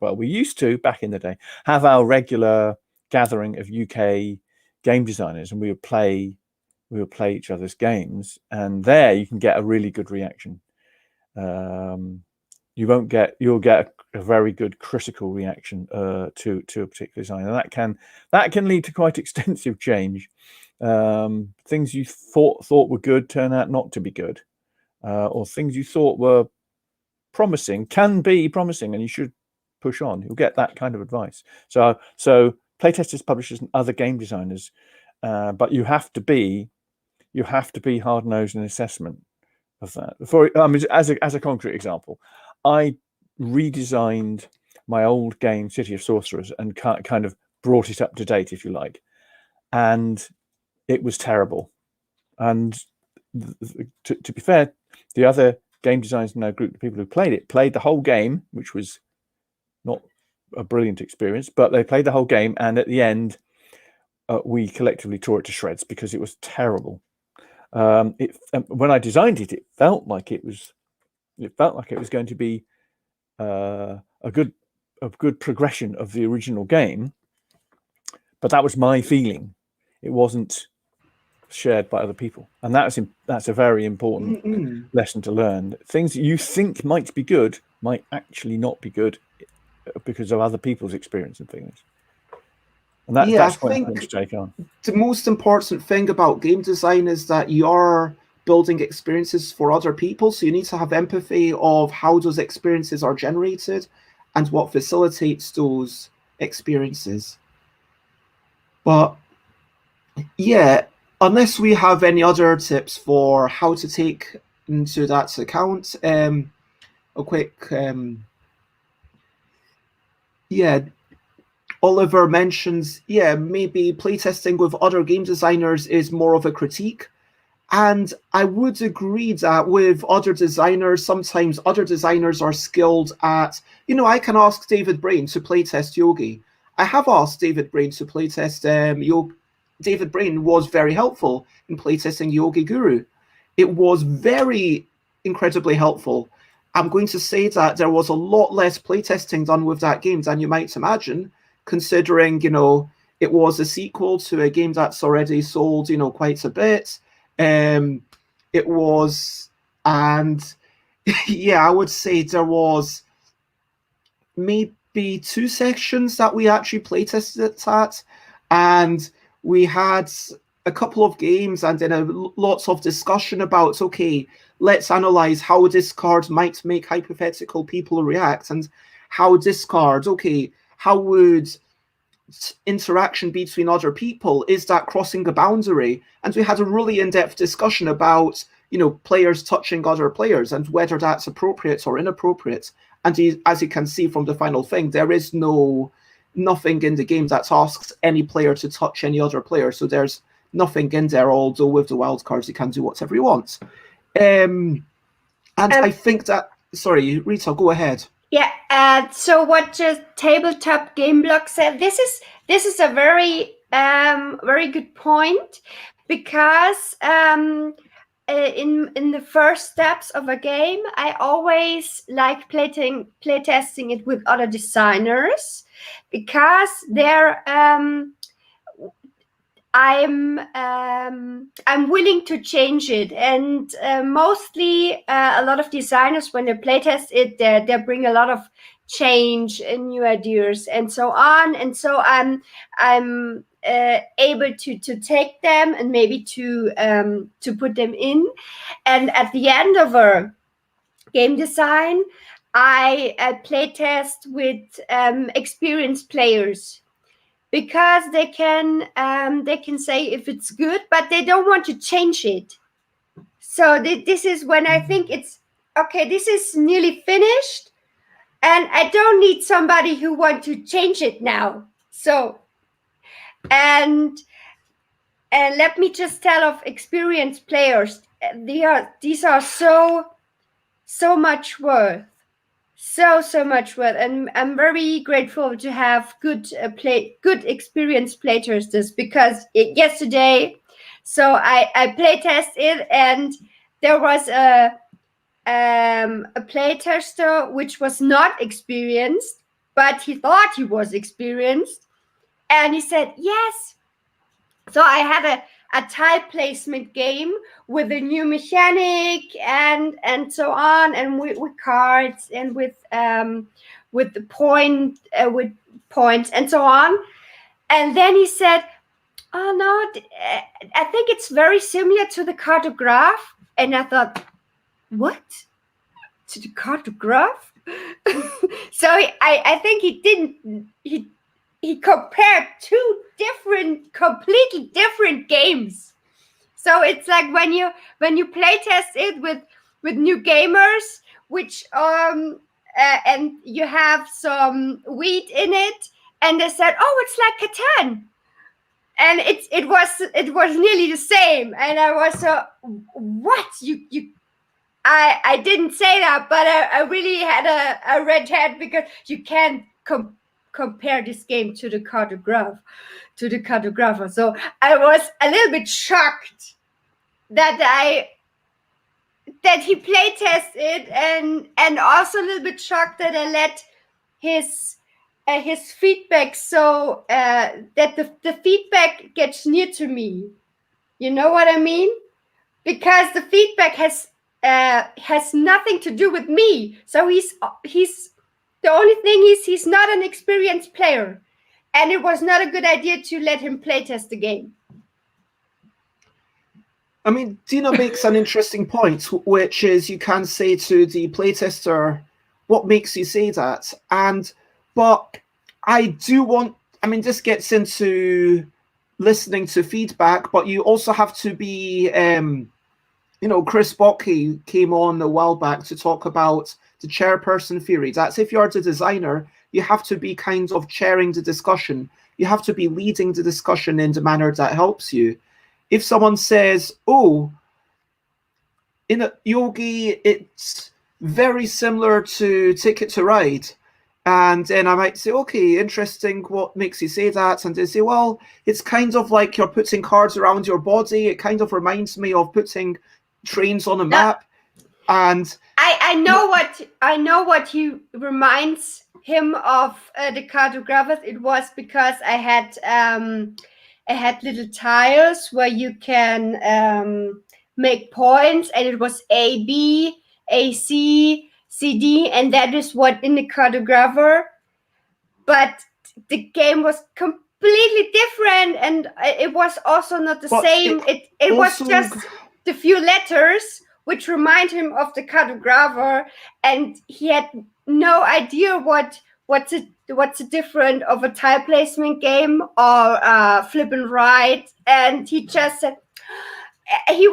we used to, back in the day, have our regular gathering of UK game designers, and we would play each other's games, and there you can get a really good reaction. You'll get a very good critical reaction to a particular design, and that can lead to quite extensive change. Things you thought were good turn out not to be good, or things you thought were promising can be promising, and you should push on. You'll get that kind of advice. So playtesters, publishers, and other game designers, but you have to be hard-nosed in assessment of that. As a concrete example, I redesigned my old game City of Sorcerers and kind of brought it up to date, if you like, and it was terrible. And to be fair, the other game designers in our group, the people who played the whole game, which was not a brilliant experience, but they played the whole game, and at the end we collectively tore it to shreds because it was terrible. When I designed it, it felt like it was going to be a good progression of the original game, but that was my feeling. It wasn't shared by other people, and that's a very important lesson to learn. Things that you think might be good might actually not be good because of other people's experience and feelings. And that's quite important to take on. The most important thing about game design is that you're building experiences for other people. So you need to have empathy of how those experiences are generated and what facilitates those experiences. But yeah, unless we have any other tips for how to take into that account, a quick, Oliver mentions, maybe playtesting with other game designers is more of a critique. And I would agree that with other designers, sometimes other designers are skilled at, I can ask David Brain to playtest Yogi. I have asked David Brain to playtest Yogi. David Brain was very helpful in playtesting Yogi Guru. It was very incredibly helpful. I'm going to say that there was a lot less playtesting done with that game than you might imagine, considering, you know, it was a sequel to a game that's already sold, you know, quite a bit. It was, and yeah, I would say there was maybe 2 sections that we actually playtested it at, and we had a couple of games and then lots of discussion about, okay, let's analyze how this card might make hypothetical people react, and how this card, okay, how would interaction between other people, is that crossing a boundary? And we had a really in-depth discussion about, you know, players touching other players and whether that's appropriate or inappropriate. And as you can see from the final thing, there is nothing in the game that asks any player to touch any other player. So there's nothing in there, although with the wild cards you can do whatever you want. And I think that, sorry, Rita, go ahead. Yeah. So what the tabletop game blog said, this is a very very good point, because in the first steps of a game, I always like playtesting it with other designers, because they're I'm willing to change it, and mostly a lot of designers, when they playtest it, they bring a lot of change and new ideas and so on. And so I'm able to take them and maybe to put them in. And at the end of a game design, I playtest with experienced players, because they can say if it's good, but they don't want to change it. So this is when I think it's okay, this is nearly finished, and I don't need somebody who wants to change it now. So and let me just tell of experienced players, these are so much worth. So much worth, and I'm very grateful to have good experienced playtesters, because yesterday, so I playtest it, and there was a playtester which was not experienced, but he thought he was experienced, and he said yes. So I had a tile placement game with a new mechanic and so on, and with cards and with the with points and so on. And then he said, "Oh no, I think it's very similar to the cartograph." And I thought, "What? To the cartograph?" So I think he compared 2 completely different games. So it's like when you playtest it with new gamers, which and you have some wheat in it, and they said, "Oh, it's like Catan," and it was nearly the same, and I was what you. I didn't say that, but I really had a red head, because you can't compare this game to the cartographer. So I was a little bit shocked that he playtested it, and also a little bit shocked that I let his feedback, so that the feedback gets near to me. You know what I mean? Because the feedback has nothing to do with me. So he's the only thing is he's not an experienced player, and it was not a good idea to let him playtest the game. I mean, Dina makes an interesting point, which is you can say to the playtester, what makes you say that? But I do want, I mean, this gets into listening to feedback, but you also have to be, you know, Chris Bocke came on a while back to talk about the chairperson theory. That's if you're the designer, you have to be kind of chairing the discussion. You have to be leading the discussion in the manner that helps you. If someone says, oh, in a Yogi, it's very similar to Ticket to Ride, and then I might say, okay, interesting, what makes you say that? And they say, well, it's kind of like you're putting cards around your body. It kind of reminds me of putting trains on a map. And I know what he reminds him of, the cartographers. It was because I had little tiles where you can make points, and it was A B, A C, C D, and that is what in the cartographer. But the game was completely different, and it was also not the same. It was just the few letters which remind him of the cartographer, and he had no idea what's the difference of a tile placement game or flip and write. And he just said he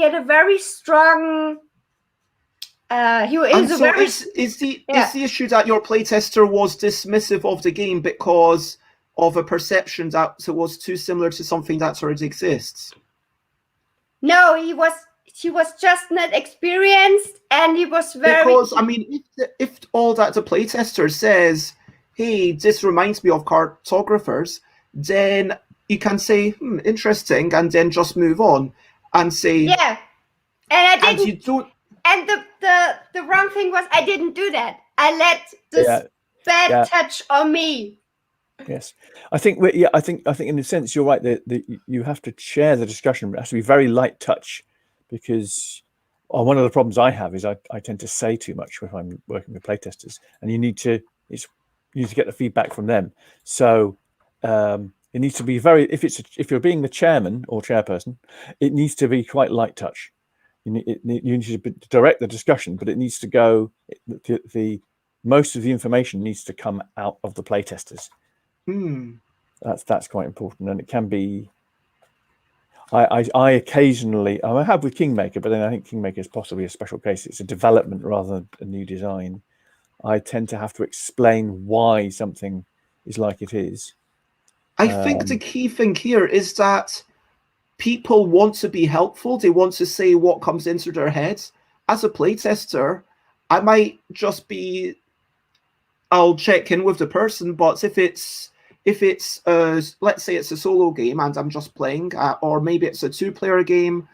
had a very strong. Is the issue that your playtester was dismissive of the game because of a perception that it was too similar to something that already exists? No, he was just not experienced, and he was very. Because I mean, if all that the playtester says, "Hey, this reminds me of cartographers," then you can say, "Interesting," and then just move on and say, "Yeah." And I didn't. And you don't. And the wrong thing was I didn't do that. I let this bad touch on me. Yes, I think I think in a sense you're right. That you have to share the discussion. It has to be very light touch, because one of the problems I have is I tend to say too much if I'm working with playtesters, and you need to get the feedback from them. So it needs to be if you're being the chairman or chairperson, it needs to be quite light touch. You need to direct the discussion, but it needs to go. The most of the information needs to come out of the playtesters. That's quite important, and it can be. I occasionally I have with Kingmaker, but then I think Kingmaker is possibly a special case. It's a development rather than a new design. I tend to have to explain why something is like it is. I think the key thing here is that people want to be helpful. They want to say what comes into their heads. As a playtester, I might just be, I'll check in with the person, but if it's let's say it's a solo game and I'm just playing, or maybe it's a 2-player game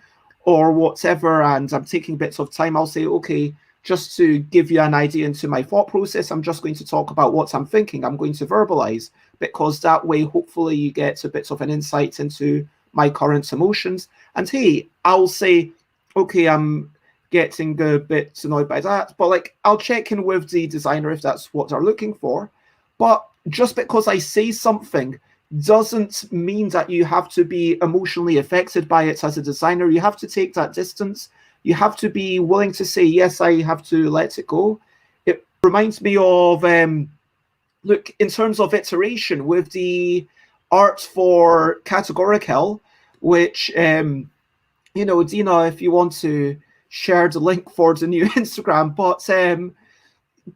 or whatever, and I'm taking bits of time, I'll say, okay, just to give you an idea into my thought process, I'm just going to talk about what I'm thinking. I'm going to verbalize, because that way, hopefully you get a bit of an insight into my current emotions. And hey, I'll say, okay, I'm getting a bit annoyed by that, but like, I'll check in with the designer if that's what they're looking for. But just because I say something doesn't mean that you have to be emotionally affected by it as a designer. You have to take that distance. You have to be willing to say, yes, I have to let it go. It reminds me of, look, in terms of iteration with the art for categorical, which, you know, Dina, if you want to share the link for the new Instagram, but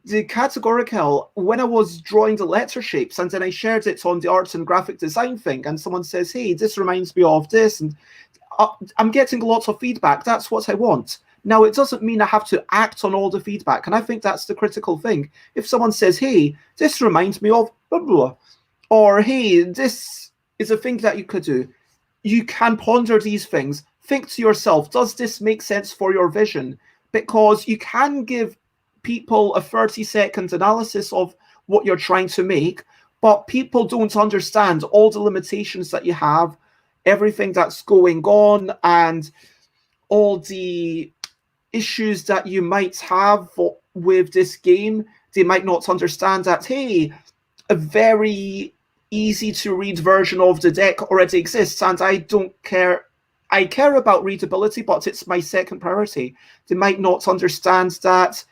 the categorical, when I was drawing the letter shapes and then I shared it on the arts and graphic design thing, and someone says, hey, this reminds me of this, and I'm getting lots of feedback. That's what I want. Now, it doesn't mean I have to act on all the feedback, and I think that's the critical thing. If someone says, hey, this reminds me of blah, blah, or hey, this is a thing that you could do, you can ponder these things. Think to yourself, does this make sense for your vision? Because you can give people a 30-second analysis of what you're trying to make, but people don't understand all the limitations that you have, everything that's going on, and all the issues that you might have with this game. They might not understand that, hey, a very easy to read version of the deck already exists, and I don't care. I care about readability, but it's my second priority. They might not understand that,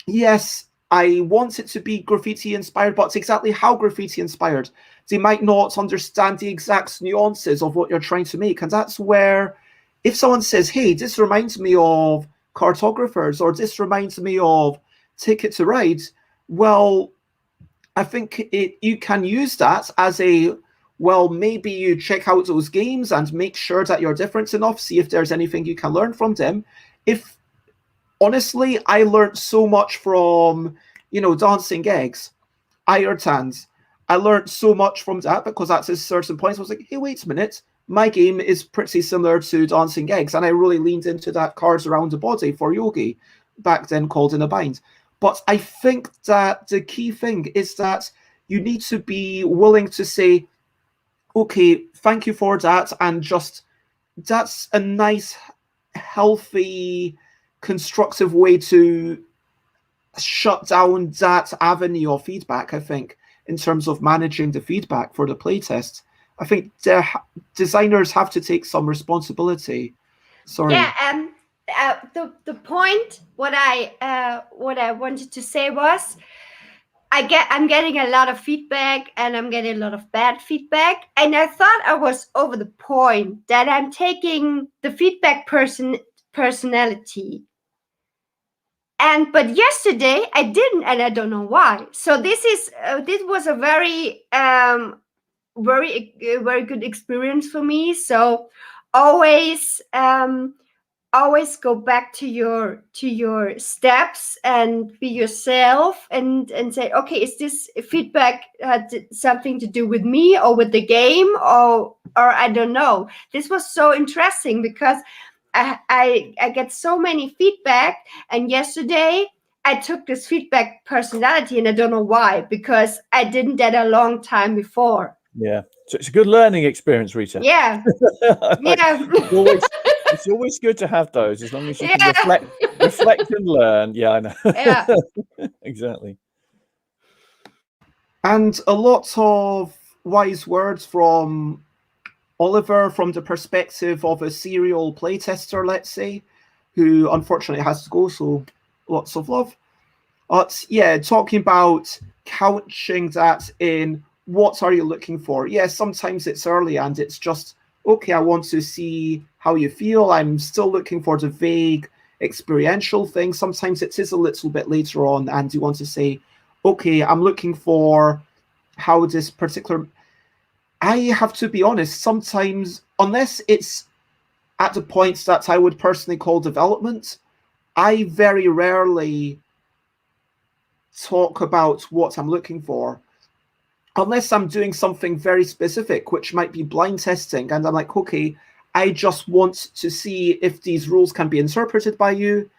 yes, I want it to be graffiti inspired, but exactly how graffiti inspired. They might not understand the exact nuances of what you're trying to make. And that's where, if someone says, hey, this reminds me of cartographers, or this reminds me of Ticket to Ride, well, I think you can use that as a, well, maybe you check out those games and make sure that you're different enough, see if there's anything you can learn from them. If, honestly, I learned so much from, you know, Dancing Eggs, Iron Hands. I learned so much from that, because at a certain point I was like, hey, wait a minute, my game is pretty similar to Dancing Eggs, and I really leaned into that cards around the body for Yogi, back then called In a Bind. But I think that the key thing is that you need to be willing to say, okay, thank you for that, and just that's a nice, healthy, constructive way to shut down that avenue of feedback, I think, in terms of managing the feedback for the playtest. I think designers have to take some responsibility. Sorry. Yeah, the point what I wanted to say was I'm getting a lot of feedback, and I'm getting a lot of bad feedback, and I thought I was over the point, that I'm taking the feedback personality. But yesterday I didn't, and I don't know why. So this was a very very good experience for me. So always go back to your steps and be yourself, and say, okay, is this feedback something to do with me or with the game, or I don't know. This was so interesting because I get so many feedback, and yesterday I took this feedback personality, and I don't know why, because I didn't that a long time before. Yeah, so it's a good learning experience, Rita. Yeah. Yeah. It's always good to have those, as long as you can reflect and learn. Yeah, I know. Yeah. Exactly. And a lot of wise words from Oliver, from the perspective of a serial playtester, let's say, who unfortunately has to go, so lots of love. But yeah, talking about couching that in what are you looking for? Yes, sometimes it's early and it's just, okay, I want to see how you feel. I'm still looking for the vague experiential thing. Sometimes it is a little bit later on and you want to say, okay, I'm looking for how this particular... I have to be honest, sometimes, unless it's at the point that I would personally call development, I very rarely talk about what I'm looking for. Unless I'm doing something very specific, which might be blind testing, and I'm like, okay, I just want to see if these rules can be interpreted by you.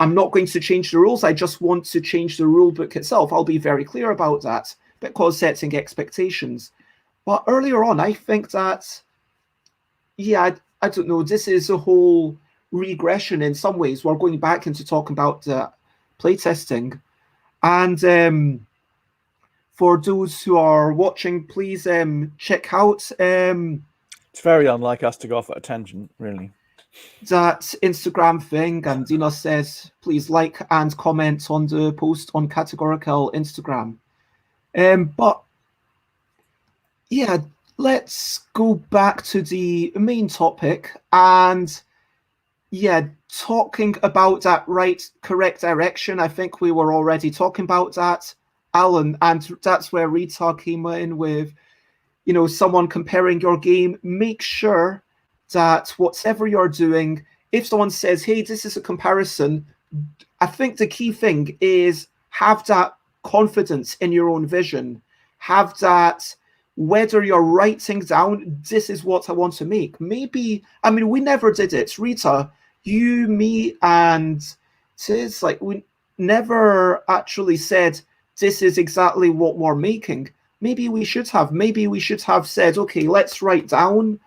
I'm not going to change the rules. I just want to change the rule book itself. I'll be very clear about that, because setting expectations. But earlier on, I think that, yeah, I don't know, this is a whole regression in some ways. We're going back into talking about playtesting. And for those who are watching, please check out... it's very unlike us to go off at a tangent, really. That Instagram thing, and Dina says, please like and comment on the post on Categorical Instagram. But yeah, let's go back to the main topic, and yeah, talking about that correct direction. I think we were already talking about that, Alan, and that's where Rita came in with, you know, someone comparing your game. Make sure that whatever you're doing, if someone says, hey, this is a comparison, I think the key thing is have that confidence in your own vision. Have that, whether you're writing down, this is what I want to make. Maybe, I mean, we never did it. Rita, you, me, and Tiz, like, we never actually said, this is exactly what we're making. Maybe we should have. Maybe we should have said, okay, let's write down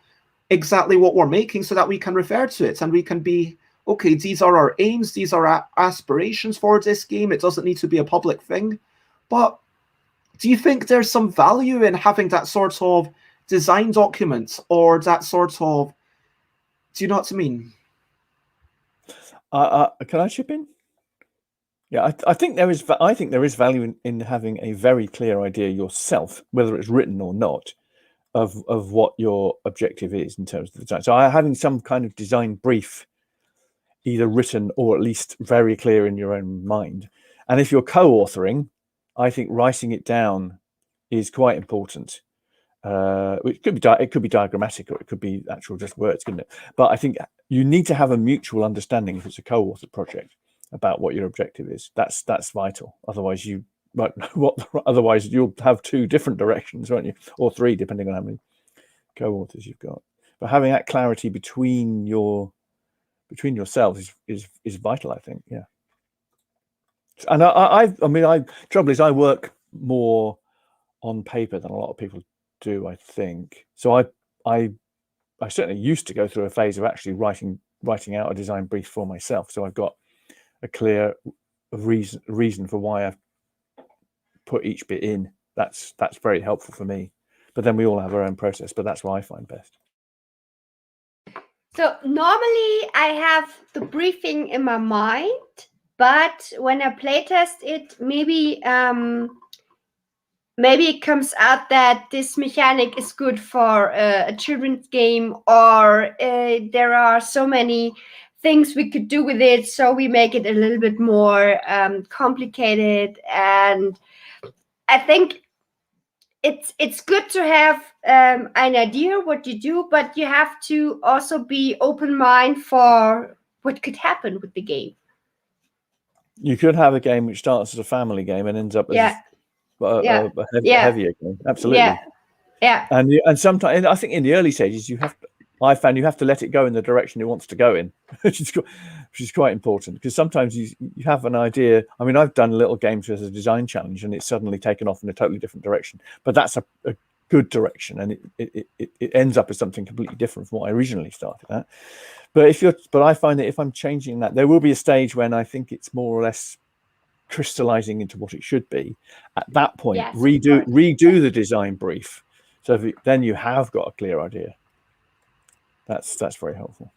exactly what we're making so that we can refer to it and we can be, okay, these are our aims, these are our aspirations for this game. It doesn't need to be a public thing. But do you think there's some value in having that sort of design document, or that sort of, do you know what I mean? Can I chip in? Yeah, I think there is. I think there is value in having a very clear idea yourself, whether it's written or not, of what your objective is in terms of the design. So having some kind of design brief, either written or at least very clear in your own mind. And if you're co-authoring, I think writing it down is quite important. It could be diagrammatic, or it could be actual just words, couldn't it? But I think you need to have a mutual understanding if it's a co-authored project about what your objective is. That's vital. Otherwise, you won't know what. Otherwise, you'll have two different directions, won't you, or three, depending on how many co-authors you've got. But having that clarity between yourselves is vital, I think. Yeah. And trouble is I work more on paper than a lot of people do, I think. So I certainly used to go through a phase of actually writing out a design brief for myself. So I've got a clear reason for why I've put each bit in. That's very helpful for me. But then we all have our own process, but that's what I find best. So normally I have the briefing in my mind, but when I playtest it, maybe it comes out that this mechanic is good for a children's game, or there are so many things we could do with it, so we make it a little bit more complicated. And I think it's good to have an idea what you do, but you have to also be open mind for what could happen with the game. You could have a game which starts as a family game and ends up as a heavier game. Absolutely. Yeah. And sometimes, I think in the early stages, I found you have to let it go in the direction it wants to go in, which is quite important, because sometimes you have an idea. I mean, I've done little games as a design challenge and it's suddenly taken off in a totally different direction, but that's a good direction, and it ends up as something completely different from what I originally started at. But I find that if I'm changing that, there will be a stage when I think it's more or less crystallizing into what it should be. At that point, yes, redo the design brief, so then you have got a clear idea. That's very helpful.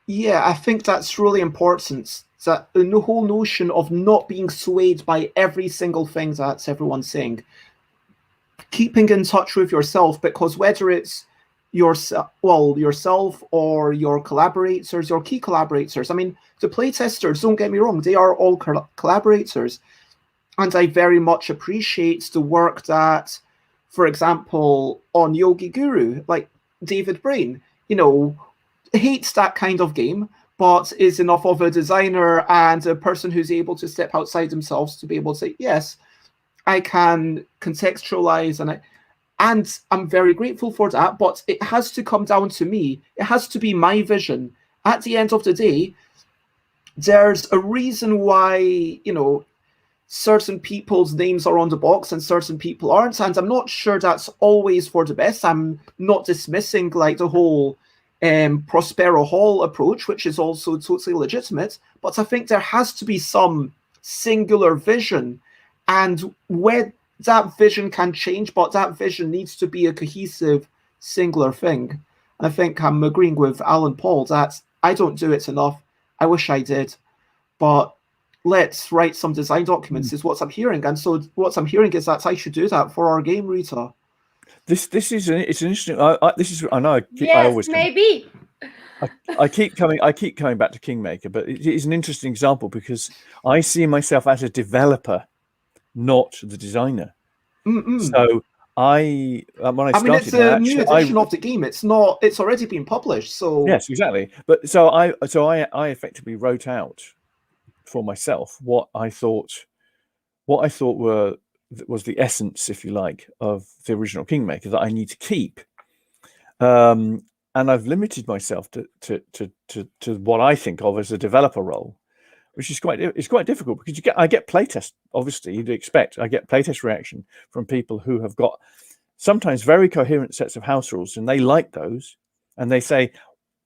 Yeah, I think that's really important. That the whole notion of not being swayed by every single thing that everyone's saying, keeping in touch with yourself, because whether it's yourself or your collaborators, your key collaborators. I mean, the playtesters, don't get me wrong, they are all collaborators, and I very much appreciate the work that, for example, on Yogi Guru, like David Brain, hates that kind of game, but is enough of a designer and a person who's able to step outside themselves to be able to say, yes, I can contextualize, and I'm very grateful for that, but it has to come down to me. It has to be my vision. At the end of the day, there's a reason why, certain people's names are on the box and certain people aren't, and I'm not sure that's always for the best. I'm not dismissing like the whole Prospero Hall approach, which is also totally legitimate, but I think there has to be some singular vision, and where that vision can change, but that vision needs to be a cohesive, singular thing. And I think I'm agreeing with Alan Paull that I don't do it enough. I wish I did, but let's write some design documents is what I'm hearing. And so what I'm hearing is that I should do that for our game, Rita. It's an interesting. I know. Yes, I always maybe. I keep coming back to Kingmaker, but it is an interesting example because I see myself as a developer, not the designer. So when I started, it's a new edition of the game. It's not. It's already been published. So yes, exactly. But so I effectively wrote out for myself what I thought was the essence, if you like, of the original Kingmaker that I need to keep. And I've limited myself to what I think of as a developer role, which is quite difficult because I get playtest. Obviously, you'd expect I get playtest reaction from people who have got sometimes very coherent sets of house rules, and they like those, and they say,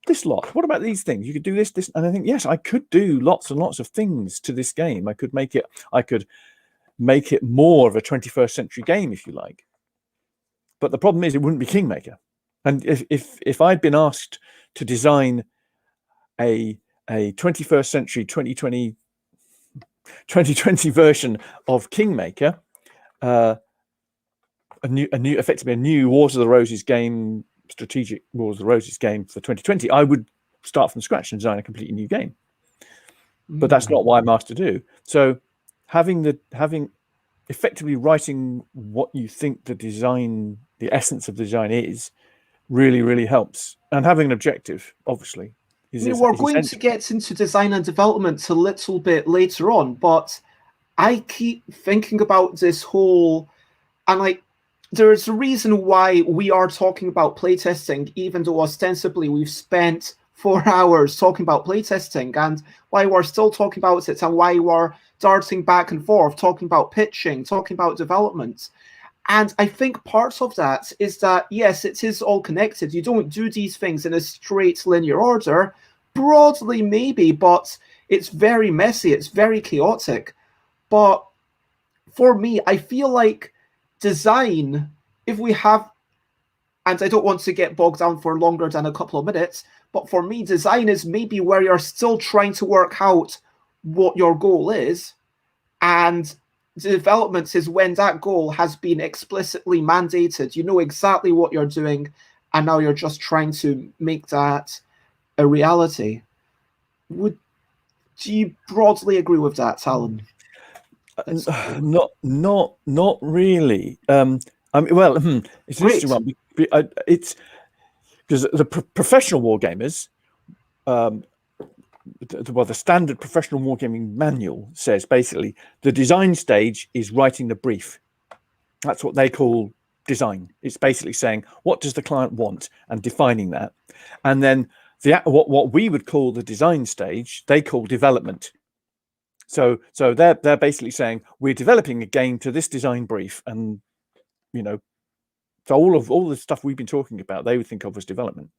"This lot, what about these things? You could do this, and I think, yes, I could do lots and lots of things to this game. I could make it more of a 21st century game, if you like. But the problem is, it wouldn't be Kingmaker. And if I'd been asked to design a 21st century 2020 version of Kingmaker, effectively a new Wars of the Roses game, strategic Wars of the Roses game for 2020, I would start from scratch and design a completely new game. But that's not what I'm asked to do. So having effectively writing what you think the essence of the design is, really helps. And having an objective, obviously, we're going to get into design and development a little bit later on, but I keep thinking about this whole, and like, there's a reason why we are talking about playtesting, even though ostensibly we've spent 4 hours talking about playtesting, and why we're still talking about it, and why we're darting back and forth, talking about pitching, talking about development. And I think part of that is that, yes, it is all connected. You don't do these things in a straight linear order. Broadly, maybe, but it's very messy. It's very chaotic. But for me, I feel like design, if we have, and I don't want to get bogged down for longer than a couple of minutes, but for me, design is maybe where you're still trying to work out what your goal is, and development is when that goal has been explicitly mandated. You know exactly what you're doing, and now you're just trying to make that a reality. Do you broadly agree with that, Alan? Not really. I mean, well, it's an interesting one. It's because the professional wargamers, the standard professional wargaming manual says basically the design stage is writing the brief. That's what they call design. It's basically saying what does the client want and defining that, and then what we would call the design stage, they call development. So they're basically saying we're developing a game to this design brief, and so all the stuff we've been talking about, they would think of as development,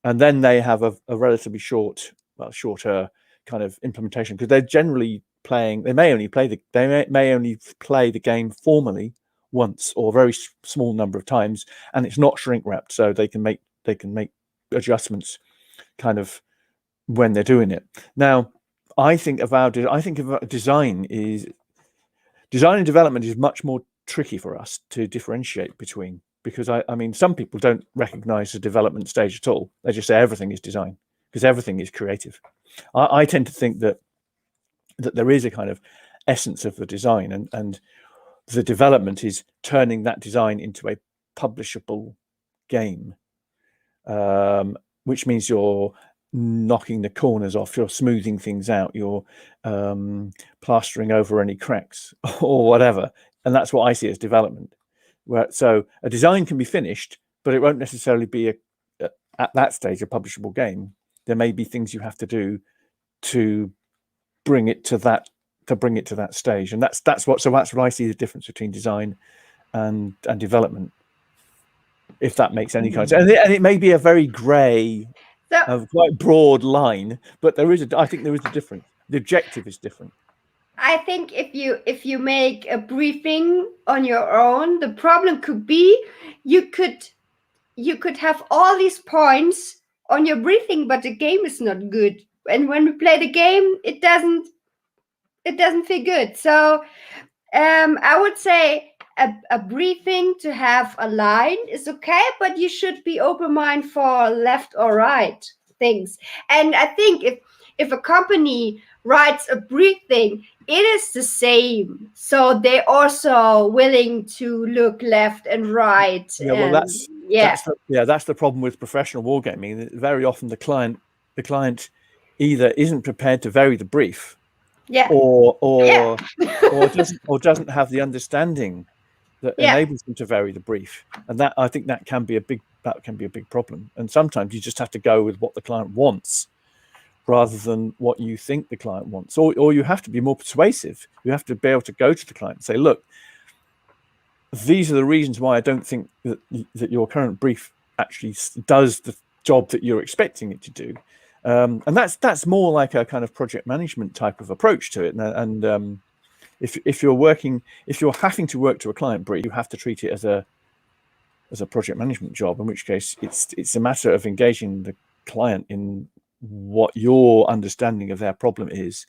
and then they have a relatively shorter kind of implementation, because they're generally playing. They may only play the game formally once or a very small number of times, and it's not shrink wrapped, so they can make adjustments kind of when they're doing it. Now, I think about design and development is much more tricky for us to differentiate between, because I mean, some people don't recognize the development stage at all. They just say everything is design because everything is creative. I tend to think that there is a kind of essence of the design, and the development is turning that design into a publishable game, which means you're knocking the corners off, you're smoothing things out, you're plastering over any cracks or whatever, and that's what I see as development. So a design can be finished, but it won't necessarily be at that stage a publishable game. There may be things you have to do to bring it to that stage, and that's what I see the difference between design and development, if that makes any kind of sense. And it may be a very grey, quite broad line, but I think there is a difference. The objective is different. I think if you make a briefing on your own, the problem could be you could have all these points on your briefing, but the game is not good. And when we play the game, it doesn't feel good. So I would say a briefing to have a line is okay, but you should be open-minded for left or right things. And I think if a company writes a briefing, it is the same. So they're also willing to look left and right. Yeah, well, that's the problem with professional wargaming. Very often the client either isn't prepared to vary the brief, or doesn't have the understanding that enables them to vary the brief, and I think that can be a big problem. And sometimes you just have to go with what the client wants rather than what you think the client wants, or you have to be more persuasive. You have to be able to go to the client and say, look, these are the reasons why I don't think that your current brief actually does the job that you're expecting it to do. And that's more like a kind of project management type of approach to it. And if you're having to work to a client brief, you have to treat it as a project management job, in which case it's a matter of engaging the client in what your understanding of their problem is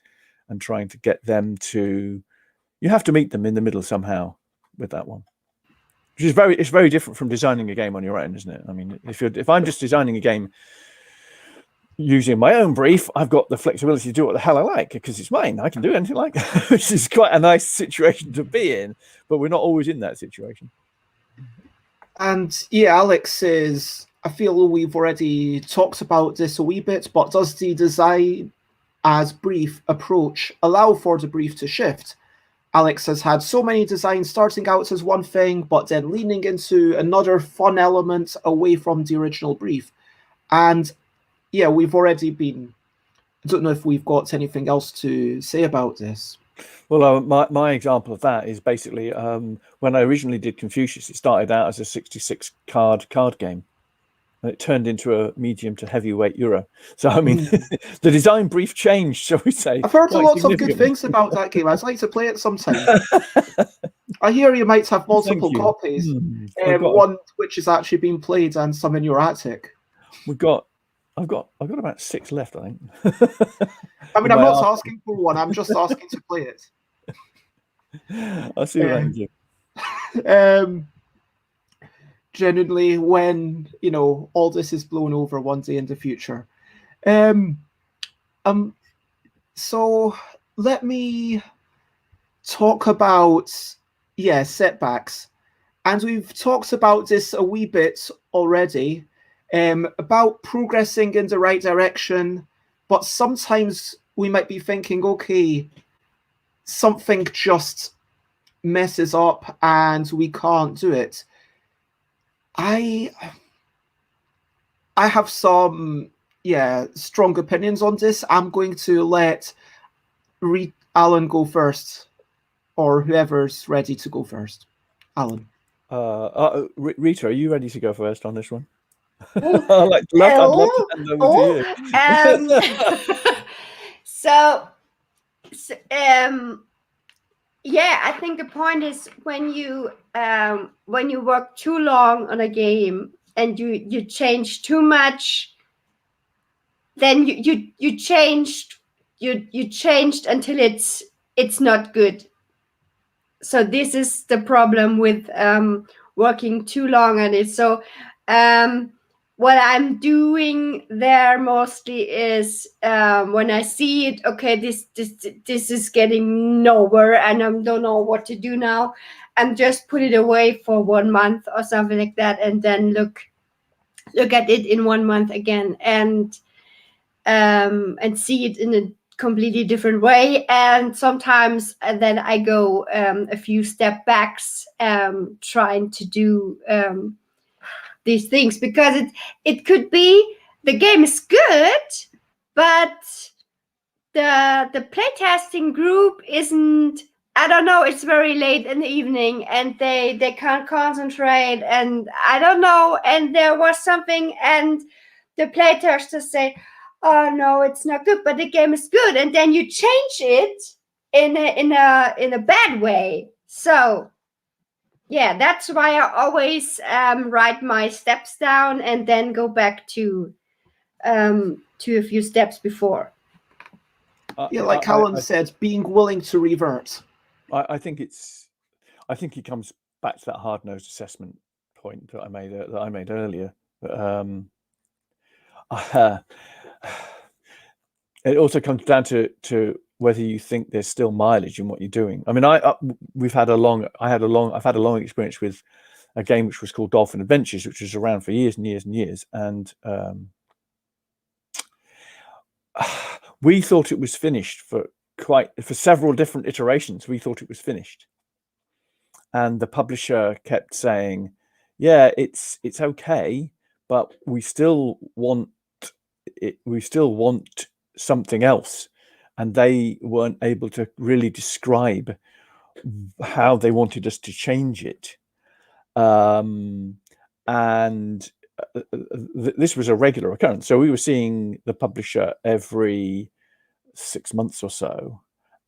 and trying to get them to, you have to meet them in the middle somehow with that one. Which is it's very different from designing a game on your own, isn't it? I mean, if I'm just designing a game using my own brief, I've got the flexibility to do what the hell I like because it's mine. I can do anything like that, which is quite a nice situation to be in, but we're not always in that situation. And yeah, Alex I feel we've already talked about this a wee bit, but does the design as brief approach allow for the brief to shift? Alex has had so many designs starting out as one thing, but then leaning into another fun element away from the original brief. And yeah, we've already been, I don't know if we've got anything else to say about this. Well, my example of that is basically when I originally did Confucius, it started out as a 66 card game. And it turned into a medium to heavyweight Euro. So, I mean, the design brief changed, shall we say. I've heard lots of good things about that game. I'd like to play it sometime. I hear you might have multiple copies. One which is actually being played and some in your attic. I've got about 6 left, I think. I mean, I'm not asking for one. I'm just asking to play it. I'll see what I can do. Genuinely, when all this is blown over one day in the future. So let me talk about setbacks, and we've talked about this a wee bit already, about progressing in the right direction, but sometimes we might be thinking, okay, something just messes up and we can't do it. I have some strong opinions on this. I'm going to let Alan go first, or whoever's ready to go first. Alan. Rita, are you ready to go first on this one? I'd love to hand over to you. So I think the point is when you work too long on a game and you change too much, then you changed until it's not good. So this is the problem with working too long on it. So what I'm doing there mostly is when I see it, okay, this is getting nowhere and I don't know what to do now, and just put it away for 1 month or something like that, and then look at it in 1 month again and see it in a completely different way. And sometimes then I go a few step backs, trying to do these things, because it could be the game is good, but the playtesting group isn't, I don't know, it's very late in the evening and they can't concentrate, and I don't know, and there was something, and the playtesters say, oh no, it's not good, but the game is good, and then you change it in a bad way. So yeah, that's why I always write my steps down and then go back to a few steps before. Like Alan said, being willing to revert. I think it comes back to that hard-nosed assessment point that I made earlier. It also comes down to whether you think there's still mileage in what you're doing. I mean, I've had a long experience with a game which was called Dolphin Adventures, which was around for years and years and years, and we thought it was finished for several different iterations. We thought it was finished, and the publisher kept saying, "Yeah, it's okay, but we still want it. We still want something else." And they weren't able to really describe how they wanted us to change it. This was a regular occurrence. So we were seeing the publisher every 6 months or so,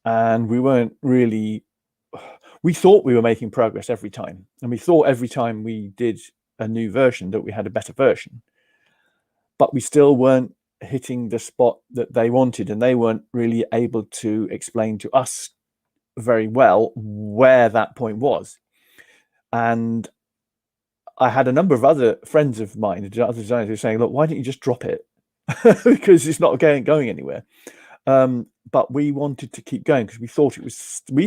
and we weren't really, we thought we were making progress every time. And we thought every time we did a new version that we had a better version, but we still weren't hitting the spot that they wanted, and they weren't really able to explain to us very well where that point was. And I had a number of other friends of mine, other designers, who were saying, look, why don't you just drop it? Because it's not going anywhere. But we wanted to keep going because we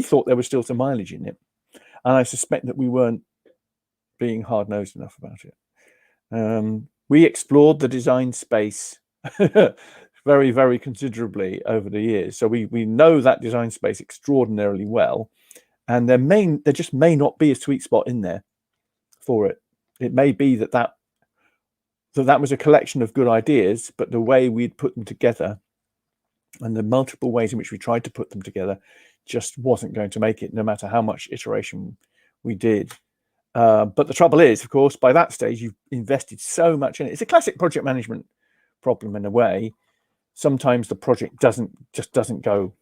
thought there was still some mileage in it. And I suspect that we weren't being hard-nosed enough about it. We explored the design space very, very considerably over the years. So we know that design space extraordinarily well. and there just may not be a sweet spot in there for it. It may be that was a collection of good ideas, but the way we'd put them together and the multiple ways in which we tried to put them together just wasn't going to make it, no matter how much iteration we did. But the trouble is, of course, by that stage, you've invested so much in it. It's a classic project management problem in a way. Sometimes the project just doesn't go,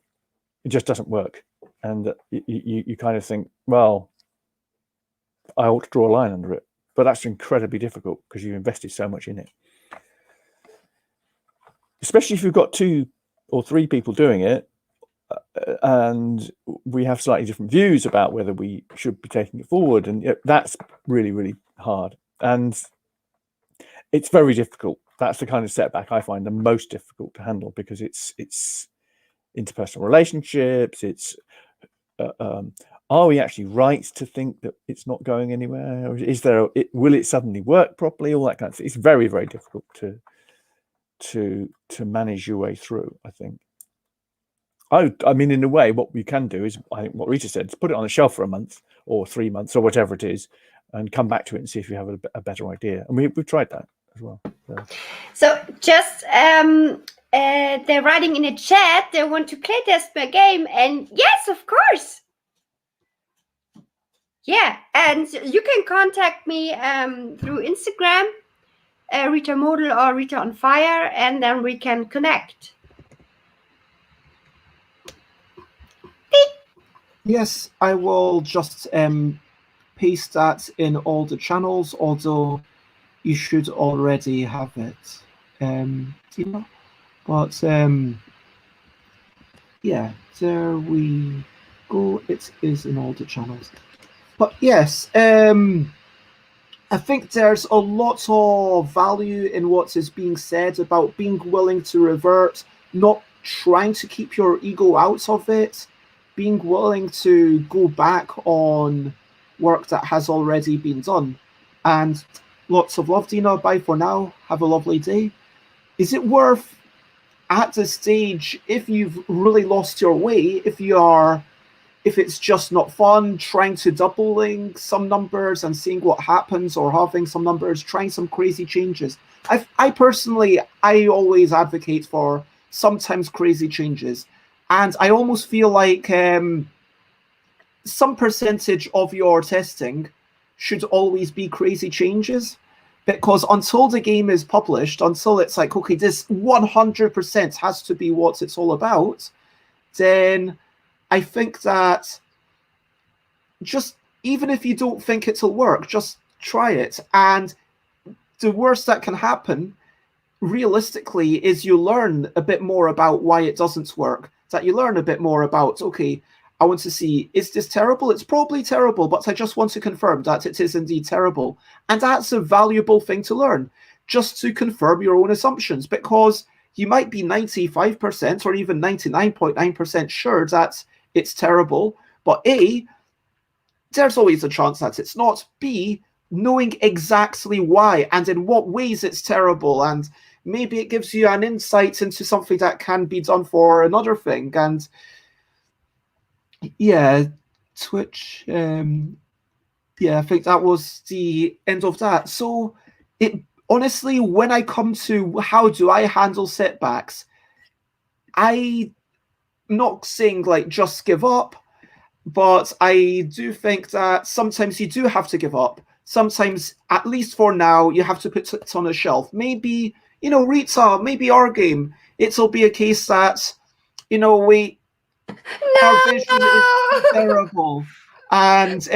it just doesn't work. And you kind of think, well, I ought to draw a line under it. But that's incredibly difficult because you invested so much in it. Especially if you've got 2 or 3 people doing it, and we have slightly different views about whether we should be taking it forward. And that's really, really hard. And it's very difficult. That's the kind of setback I find the most difficult to handle, because it's interpersonal relationships. It's are we actually right to think that it's not going anywhere? Or will it suddenly work properly? All that kind of thing. It's very, very difficult to manage your way through, I think. I mean, in a way, what we can do is, I think what Rita said, is put it on the shelf for a month or 3 months or whatever it is, and come back to it and see if you have a better idea. And we've tried that as well. So just they're writing in a chat, they want to play test my game, and yes, of course. Yeah, and you can contact me through Instagram, Rita Modl or Rita on Fire, and then we can connect. Yes, I will just paste that in all the channels, although you should already have it. But yeah, there we go. It is in all the channels. But yes, I think there's a lot of value in what is being said about being willing to revert, not trying to keep your ego out of it, being willing to go back on work that has already been done. And lots of love, Dina. Bye for now. Have a lovely day. Is it worth, at this stage, if you've really lost your way, if it's just not fun, trying to doubling some numbers and seeing what happens, or having some numbers, trying some crazy changes? I personally always advocate for sometimes crazy changes. And I almost feel like some percentage of your testing should always be crazy changes, because until the game is published, until it's like, okay, this 100% has to be what it's all about, then I think that just, even if you don't think it'll work, just try it. And the worst that can happen, realistically, is you learn a bit more about why it doesn't work. That you learn a bit more about, okay, I want to see, is this terrible? It's probably terrible, but I just want to confirm that it is indeed terrible. And that's a valuable thing to learn, just to confirm your own assumptions, because you might be 95% or even 99.9% sure that it's terrible, but A, there's always a chance that it's not. B, knowing exactly why and in what ways it's terrible, and maybe it gives you an insight into something that can be done for another thing. And yeah, Twitch, yeah, I think that was the end of that. So honestly, when I come to how do I handle setbacks, I'm not saying like just give up, but I do think that sometimes you do have to give up. Sometimes, at least for now, you have to put it on a shelf. Maybe, Rita, maybe our game, it'll be a case that, our vision is terrible, and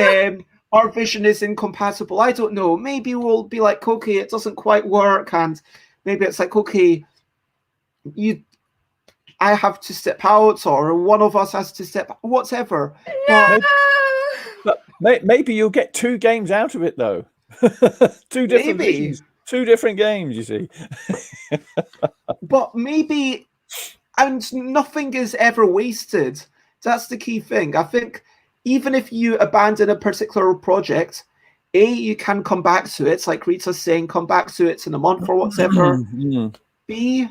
our vision is incompatible. I don't know. Maybe we'll be like, okay, it doesn't quite work, and maybe it's like, okay, I have to step out, or one of us has to step, whatever. But maybe you'll get 2 games out of it, though. 2 different games. 2 different games, you see. But maybe, and nothing is ever wasted. That's the key thing. I think even if you abandon a particular project, A, you can come back to it, like Rita's saying, come back to it in a month or whatever. B,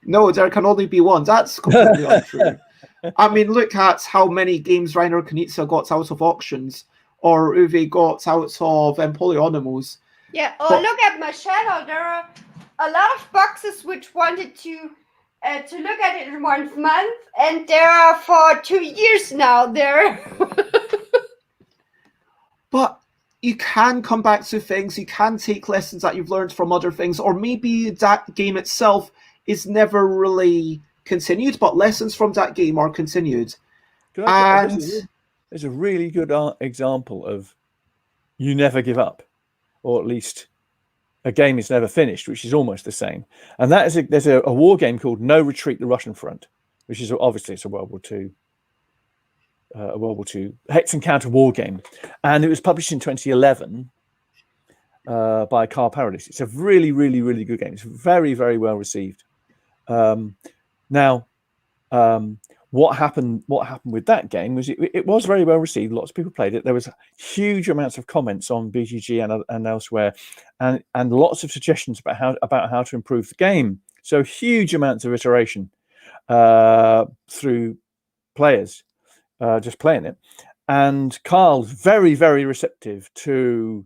no, there can only be one. That's completely untrue. I mean, look at how many games Rainer Knizia got out of auctions, or Uwe got out of Polyonymous. Yeah, look at my channel. There are a lot of boxes which wanted to look at it in 1 month, and there are for 2 years now there. But you can come back to things, you can take lessons that you've learned from other things, or maybe that game itself is never really continued, but lessons from that game are continued. And there's a really good example of you never give up, or at least a game is never finished, which is almost the same. And that is there's a war game called No Retreat: The Russian Front, which is obviously it's a World War II hex and counter war game, and it was published in 2011 by Carl Paradis. It's a really, really, really good game. It's very, very well received. What happened with that game was it was very well received. Lots of people played it. There was huge amounts of comments on BGG and elsewhere, and lots of suggestions about how to improve the game. So huge amounts of iteration through players just playing it. And Carl's very, very receptive to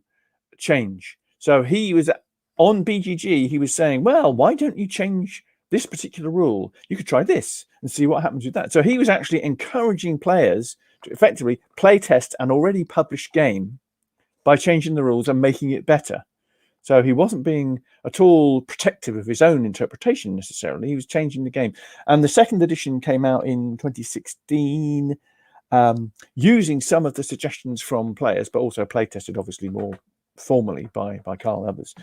change. So he was on BGG. He was saying, "Well, why don't you change this particular rule? You could try this and see what happens with that." So he was actually encouraging players to effectively play test an already published game by changing the rules and making it better. So he wasn't being at all protective of his own interpretation necessarily. He was changing the game. And the second edition came out in 2016, using some of the suggestions from players, but also play tested obviously more formally by Carl and others.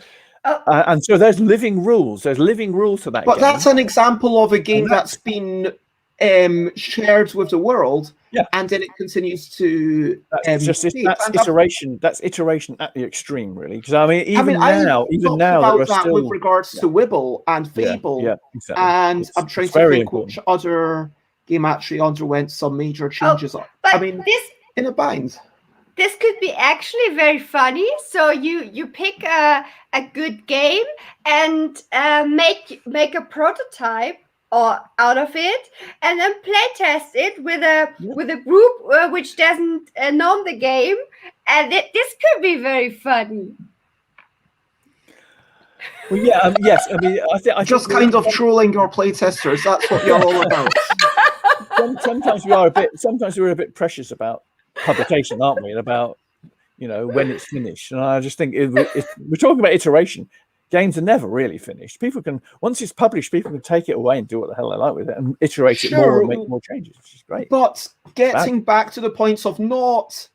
And so there's living rules. There's living rules to that game. But that's an example of a game that's been shared with the world, and then it continues to. That's iteration. That's iteration at the extreme, really. Because I mean, even now, about there are that still with regards to Wibble and Fable. Yeah, exactly. And I'm trying to think which other game actually underwent some major changes. I mean, in a bind. This could be actually very funny. So you pick a good game and make a prototype out of it, and then play test it with a group which doesn't know the game, and this could be very funny. Well, yeah, yes. I mean, I just kind of trolling your play testers. That's what you're all about. Sometimes we're a bit precious about publication, aren't we? And about when it's finished. And I just think if we're talking about iteration. Games are never really finished. People can, once it's published, people can take it away and do what the hell they like with it and iterate it more and make more changes, which is great. But getting back to the points of not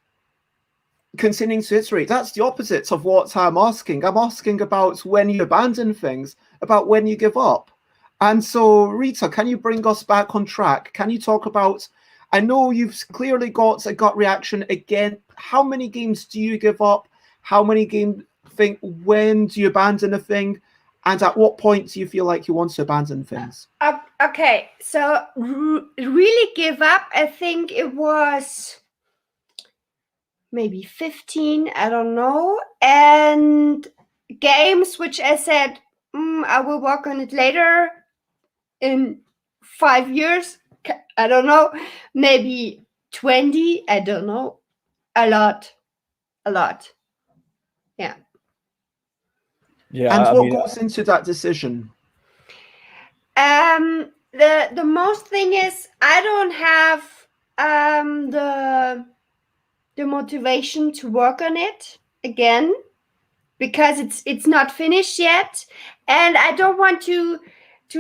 continuing to iterate, that's the opposite of what I'm asking. I'm asking about when you abandon things, about when you give up. And so, Rita, can you bring us back on track? Can you talk about, I know you've clearly got a gut reaction again. How many games do you give up? How many games? Think, when do you abandon a thing, and at what point do you feel like you want to abandon things? Okay, so really give up, I think it was maybe 15, I don't know, and games which I said I will work on it later in 5 years, I don't know, maybe 20, I don't know, a lot, yeah. Yeah, and what goes into that decision? The most thing is I don't have the motivation to work on it again because it's not finished yet, and I don't want to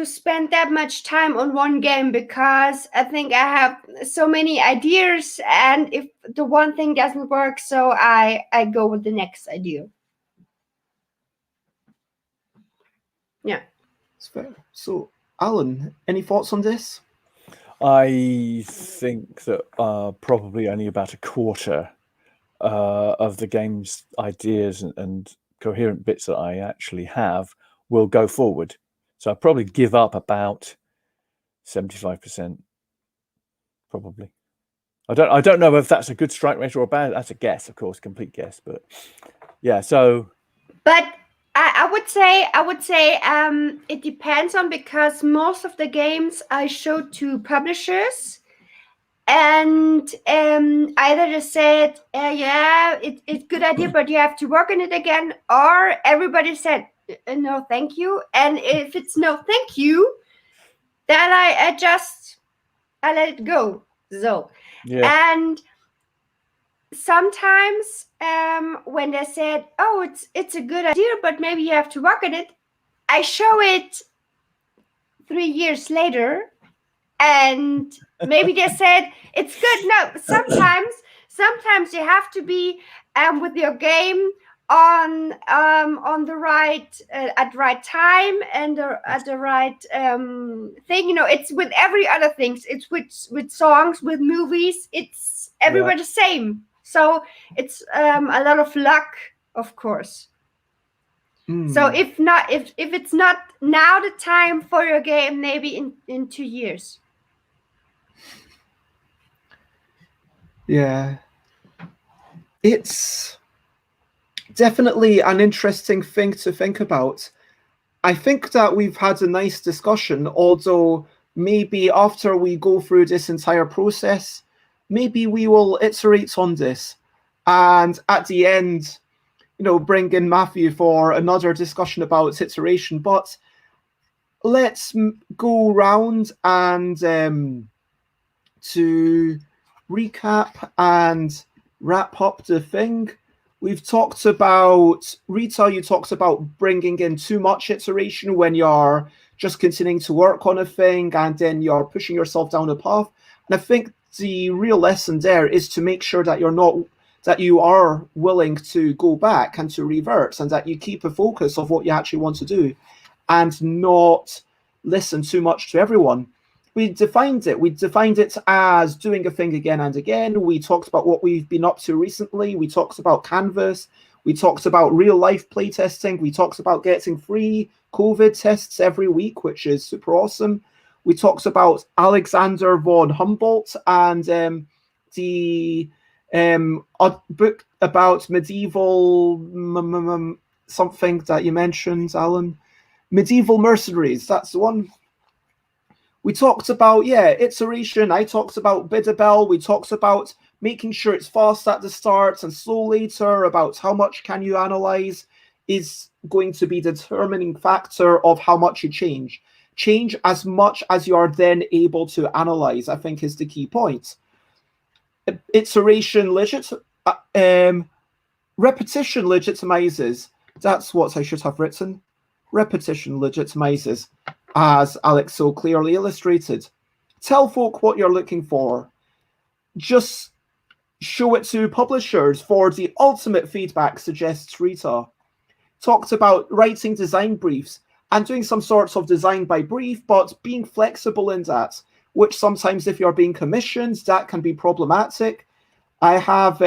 spend that much time on one game because I think I have so many ideas, and if the one thing doesn't work, so I go with the next idea. Yeah. That's fair. So, Alan, any thoughts on this? I think that probably only about a quarter of the game's ideas and coherent bits that I actually have will go forward. So I'll probably give up about 75%, probably. I don't know if that's a good strike rate or a bad. That's a guess, of course, complete guess. But yeah, so. But I would say it depends on, because most of the games I showed to publishers, And either just said, yeah, it's a good idea, but you have to work on it again, or everybody said, no, thank you. And if it's no, thank you, then I let it go. So, and sometimes when they said, oh, it's a good idea, but maybe you have to work on it, I show it 3 years later, and maybe they said it's good. No, sometimes you have to be with your game on the right at the right time and at the right thing. You know, it's with every other things. It's with songs, with movies. It's everybody the same. So it's a lot of luck, of course. So if it's not now the time for your game, maybe in 2 years. Yeah, it's definitely an interesting thing to think about. I think that we've had a nice discussion, although maybe after we go through this entire process, maybe we will iterate on this. And at the end, you know, bring in Matthew for another discussion about iteration. But let's go round and to recap and wrap up the thing. We've talked about, Rita, you talked about bringing in too much iteration when you're just continuing to work on a thing and then you're pushing yourself down a path. And I think the real lesson there is to make sure that you are willing to go back and to revert, and that you keep a focus of what you actually want to do and not listen too much to everyone. We defined it as doing a thing again and again. We talked about what we've been up to recently. We talked about Canvas. We talked about real life playtesting. We talked about getting free COVID tests every week, which is super awesome. We talked about Alexander von Humboldt and the book about medieval something that you mentioned, Alan. Medieval Mercenaries, that's the one. We talked about, iteration. I talked about BBBB. We talked about making sure it's fast at the start and slow later, about how much can you analyze is going to be the determining factor of how much you change. Change as much as you are then able to analyze, I think, is the key point. Iteration repetition legitimizes. That's what I should have written. Repetition legitimizes, as Alex so clearly illustrated. Tell folk what you're looking for. Just show it to publishers for the ultimate feedback, suggests Rita. Talked about writing design briefs and doing some sorts of design by brief, but being flexible in that, which sometimes if you're being commissioned, that can be problematic. I have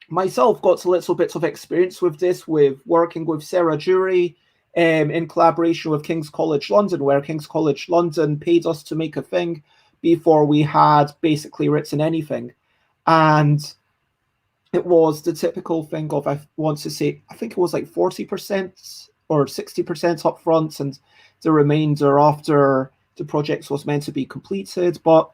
myself got a little bit of experience with this, with working with Sarah Jury in collaboration with King's College London, where King's College London paid us to make a thing before we had basically written anything. And it was the typical thing of, I want to say, I think it was like 40% or 60% up front and the remainder after the project was meant to be completed. But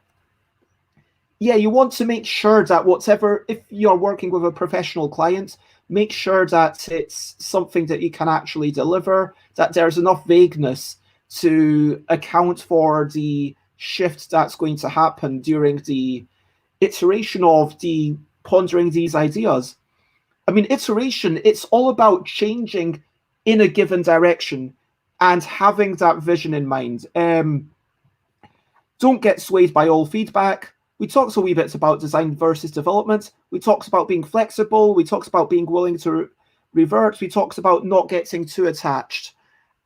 yeah, you want to make sure that whatever, if you're working with a professional client, make sure that it's something that you can actually deliver, that there's enough vagueness to account for the shift that's going to happen during the iteration of the pondering these ideas. I mean, iteration, it's all about changing in a given direction and having that vision in mind. Don't get swayed by all feedback. We talked a wee bit about design versus development. We talked about being flexible. We talked about being willing to revert. We talked about not getting too attached.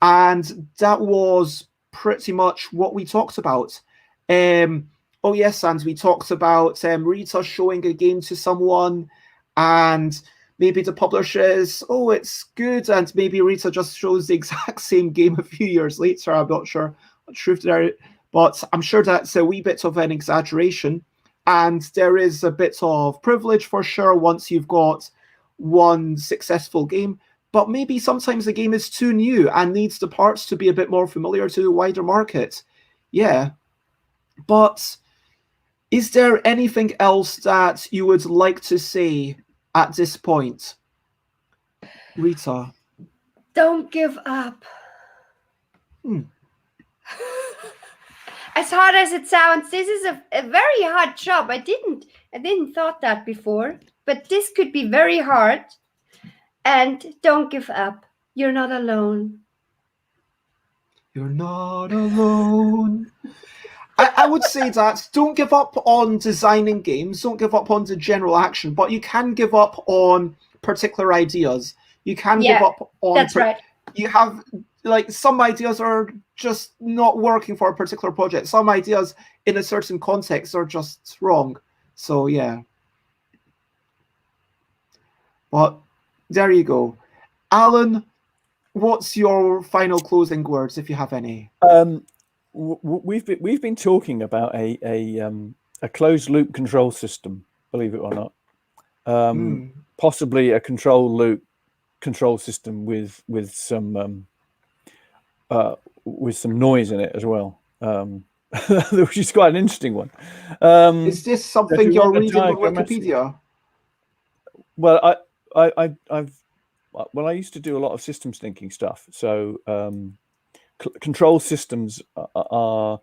And that was pretty much what we talked about. Oh yes, and we talked about Rita showing a game to someone and maybe the publisher is, oh, it's good, and maybe Rita just shows the exact same game a few years later. I'm not sure what truth there, but I'm sure that's a wee bit of an exaggeration. And there is a bit of privilege for sure once you've got one successful game. But maybe sometimes the game is too new and needs the parts to be a bit more familiar to the wider market. Yeah. But Is there anything else that you would like to say at this point? Rita? Don't give up. As hard as it sounds, this is a very hard job. I didn't thought that before, but this could be very hard. And don't give up. You're not alone. You're not alone. I would say that don't give up on designing games, don't give up on the general action, but you can give up on particular ideas. You can give up on... That's right. You have, like, some ideas are just not working for a particular project. Some ideas in a certain context are just wrong. So, yeah. But there you go. Alan, what's your final closing words, if you have any? We've been talking about a closed loop control system, believe it or not. Possibly a control loop control system with some noise in it as well, which is quite an interesting one. Is this something you're reading on Wikipedia? Well, I used to do a lot of systems thinking stuff, so control systems are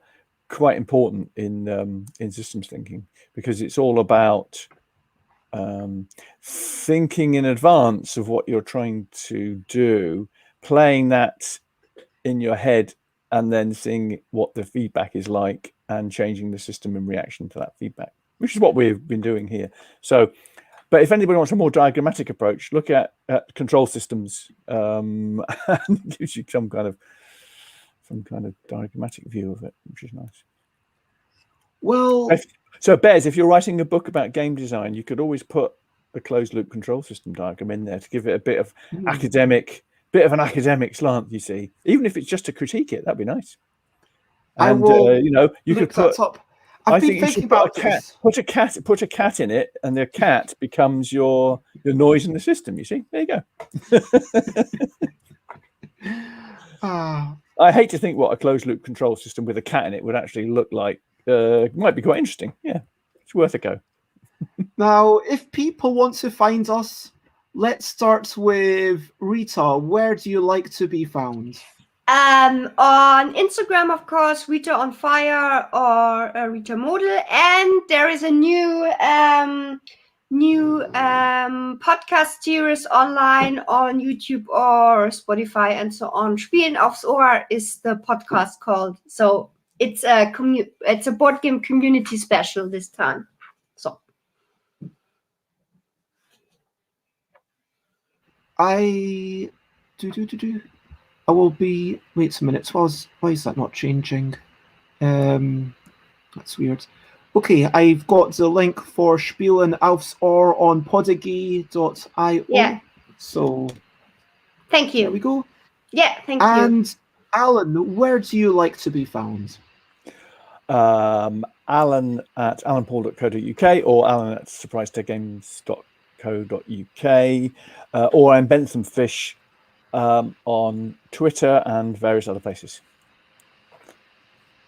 quite important in systems thinking, because it's all about thinking in advance of what you're trying to do, playing that in your head, and then seeing what the feedback is like and changing the system in reaction to that feedback, which is what we've been doing here. So, but if anybody wants a more diagrammatic approach, look at control systems, and it gives you some kind of diagrammatic view of it, which is nice. Well, so Bez, if you're writing a book about game design, you could always put a closed loop control system diagram in there to give it a bit of an academic slant, you see. Even if it's just to critique it, that'd be nice. And you could put up. I think you should put a cat in it, and the cat becomes your noise in the system, you see. There you go. I hate to think what a closed loop control system with a cat in it would actually look like. It might be quite interesting. Yeah, it's worth a go. Now, if people want to find us, let's start with Rita. Where do you like to be found? On Instagram, of course, Rita on Fire or Rita Modl, and there is a new podcast series online on YouTube or Spotify and so on. Spielen aufs Ohr is the podcast called. So it's a board game community special this time. So I will be. Wait a minute. Why is that not changing? That's weird. Okay, I've got the link for Spielen aufs Ohr on podigy.io. Yeah. So thank you. There we go. Yeah, thank you. And Alan, where do you like to be found? Alan at alanpaull.co.uk or Alan at surprisetechgames.co.uk, or I'm Bentham Fish on Twitter and various other places.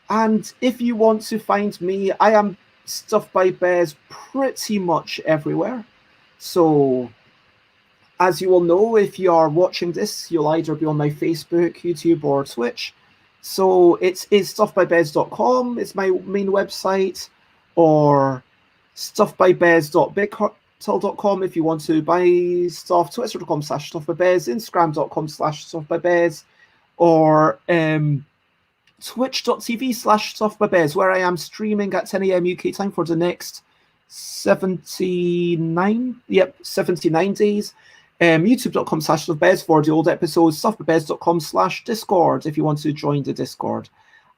And if you want to find me, I am Stuff by Bears pretty much everywhere. So, as you will know, if you are watching this, you'll either be on my Facebook, YouTube, or Twitch. So it's stuffbybears.com, it's my main website, or stuffbybears.bighotel.com if you want to buy stuff, twitter.com/stuffbybears, instagram.com/stuffbybears, or twitch.tv/stuffbybears, where I am streaming at 10 AM UK time for the next 79 days. YouTube.com/stuffbybears for the old episodes, stuffbybears.com/discord if you want to join the Discord.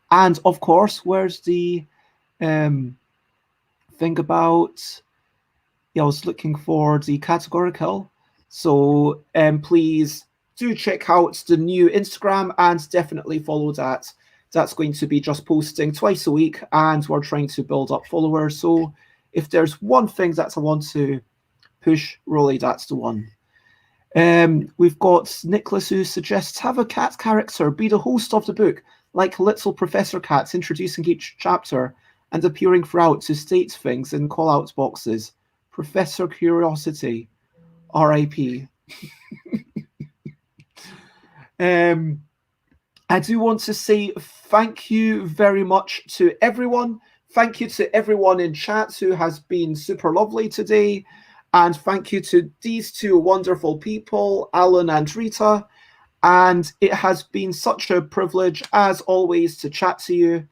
And of course, where's the thing about, I was looking for the categorical. So please do check out the new Instagram and definitely follow that. That's going to be just posting twice a week, and we're trying to build up followers. So if there's one thing that I want to push, really, that's the one. We've got Nicholas who suggests have a cat character be the host of the book, like little Professor Cats introducing each chapter and appearing throughout to state things in call-out boxes. Professor Curiosity, R.I.P. I do want to say thank you very much to everyone. Thank you to everyone in chat who has been super lovely today. And thank you to these two wonderful people, Alan and Rita. And it has been such a privilege, as always, to chat to you.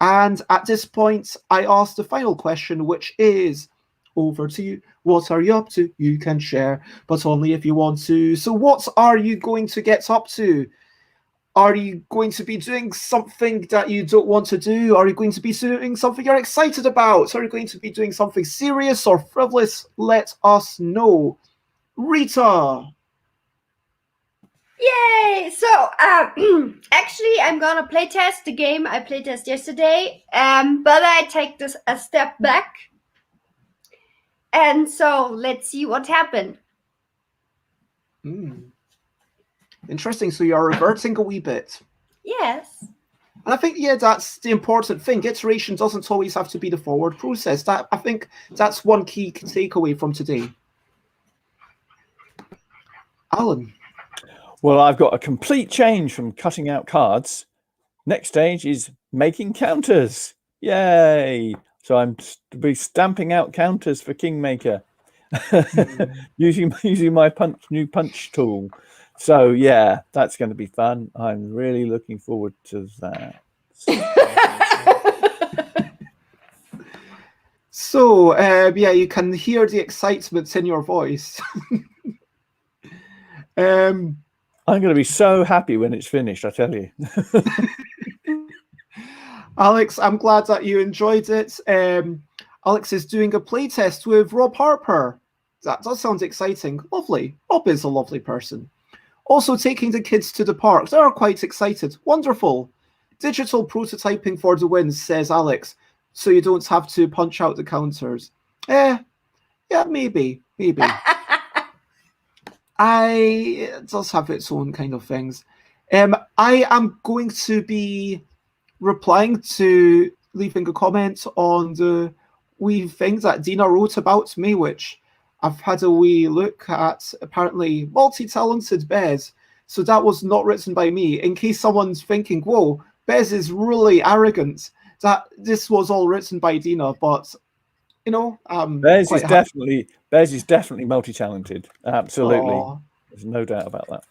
And at this point, I ask the final question, which is, over to you. What are you up to? You can share, but only if you want to. So what are you going to get up to? Are you going to be doing something that you don't want to do? Are you going to be doing something you're excited about? Are you going to be doing something serious or frivolous? Let us know. Rita! Yay! So, actually, I'm gonna playtest the game I playtested yesterday, but I take this a step back. And so, let's see what happened. Interesting. So you're reverting a wee bit. Yes. And I think, yeah, that's the important thing. Iteration doesn't always have to be the forward process. I think that's one key takeaway from today. Alan. Well, I've got a complete change from cutting out cards. Next stage is making counters. Yay! So I'm be stamping out counters for Kingmaker using my new punch tool. So yeah, that's going to be fun. I'm really looking forward to that. So yeah, you can hear the excitement in your voice. I'm going to be so happy when it's finished, I tell you. Alex, I'm glad that you enjoyed it. Alex is doing a playtest with Rob Harper. That does sound exciting. Lovely. Rob is a lovely person. Also taking the kids to the park. They are quite excited. Wonderful. Digital prototyping for the win, says Alex. So you don't have to punch out the counters. Yeah, maybe. It does have its own kind of things. I am going to be replying to leaving a comment on the wee things that Dina wrote about me, which I've had a wee look at. Apparently, multi-talented Bez. So that was not written by me. In case someone's thinking, whoa, Bez is really arrogant. That this was all written by Dina, but you know, Bez is definitely multi-talented. Absolutely. Aww. There's no doubt about that.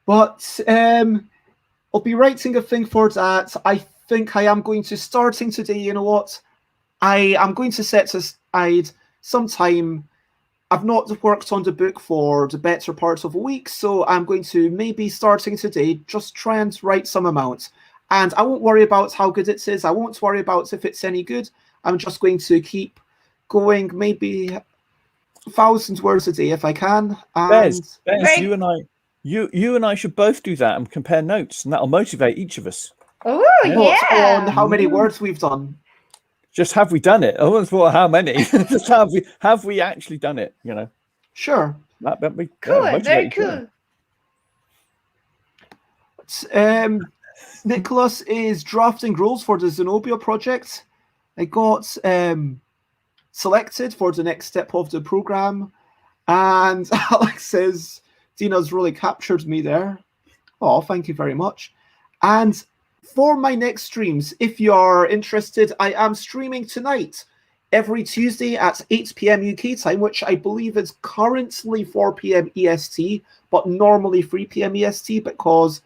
But I'll be writing a thing for that. I think I am going to, starting today, you know what? I am going to set aside some time. I've not worked on the book for the better part of a week, so I'm going to maybe starting today, just try and write some amount. And I won't worry about how good it is. I won't worry about if it's any good. I'm just going to keep going, maybe 1,000 words a day if I can. And Bez, you and I should both do that and compare notes, and that'll motivate each of us. Oh, yeah. On how many words we've done. Just have we done it? I wasn't thought how many. Just have we actually done it? You know. Sure. That'd be cool. Very cool. Nicholas is drafting rules for the Zenobia project. I got selected for the next step of the program, and Alex says Dina's really captured me there. Oh, thank you very much. And for my next streams, if you are interested, I am streaming tonight, every Tuesday at 8 p.m. UK time, which I believe is currently 4 p.m. EST, but normally 3 p.m. EST because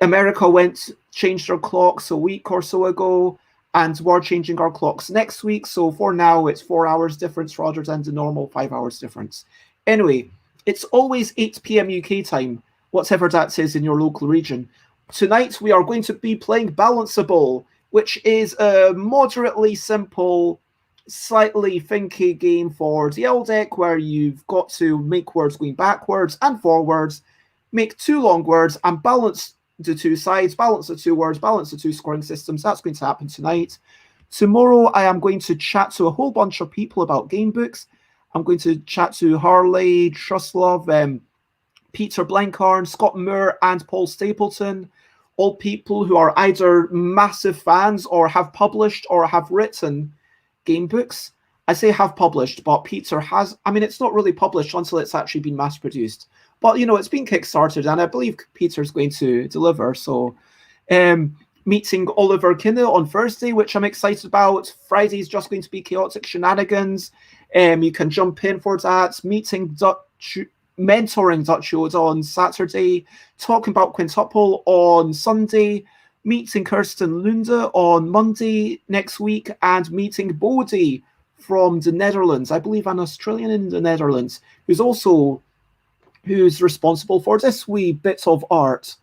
America changed their clocks a week or so ago, and we're changing our clocks next week. So for now, it's 4 hours difference rather than the normal 5 hours difference. Anyway, it's always 8 p.m. UK time, whatever that is in your local region. Tonight, we are going to be playing Balanceable, which is a moderately simple, slightly thinky game for the L deck, where you've got to make words going backwards and forwards, make 2 long words, and balance the 2 sides, balance the 2 words, balance the 2 scoring systems. That's going to happen tonight. Tomorrow, I am going to chat to a whole bunch of people about game books. I'm going to chat to Harley, Truslove, Peter Blenkarn, Scott Moore, and Paul Stapleton. all people who are either massive fans or have published or have written game books. I say have published, but Peter has. I mean, it's not really published until it's actually been mass produced. But it's been kickstarted, and I believe Peter's going to deliver. So, meeting Oliver Kinne on Thursday, which I'm excited about. Friday's just going to be chaotic shenanigans. You can jump in for that. Mentoring Dutch Yoda on Saturday, talking about Quintuple on Sunday, meeting Kirsten Lunde on Monday next week, and meeting Bodie from the Netherlands, I believe an Australian in the Netherlands, who's responsible for this wee bit of art.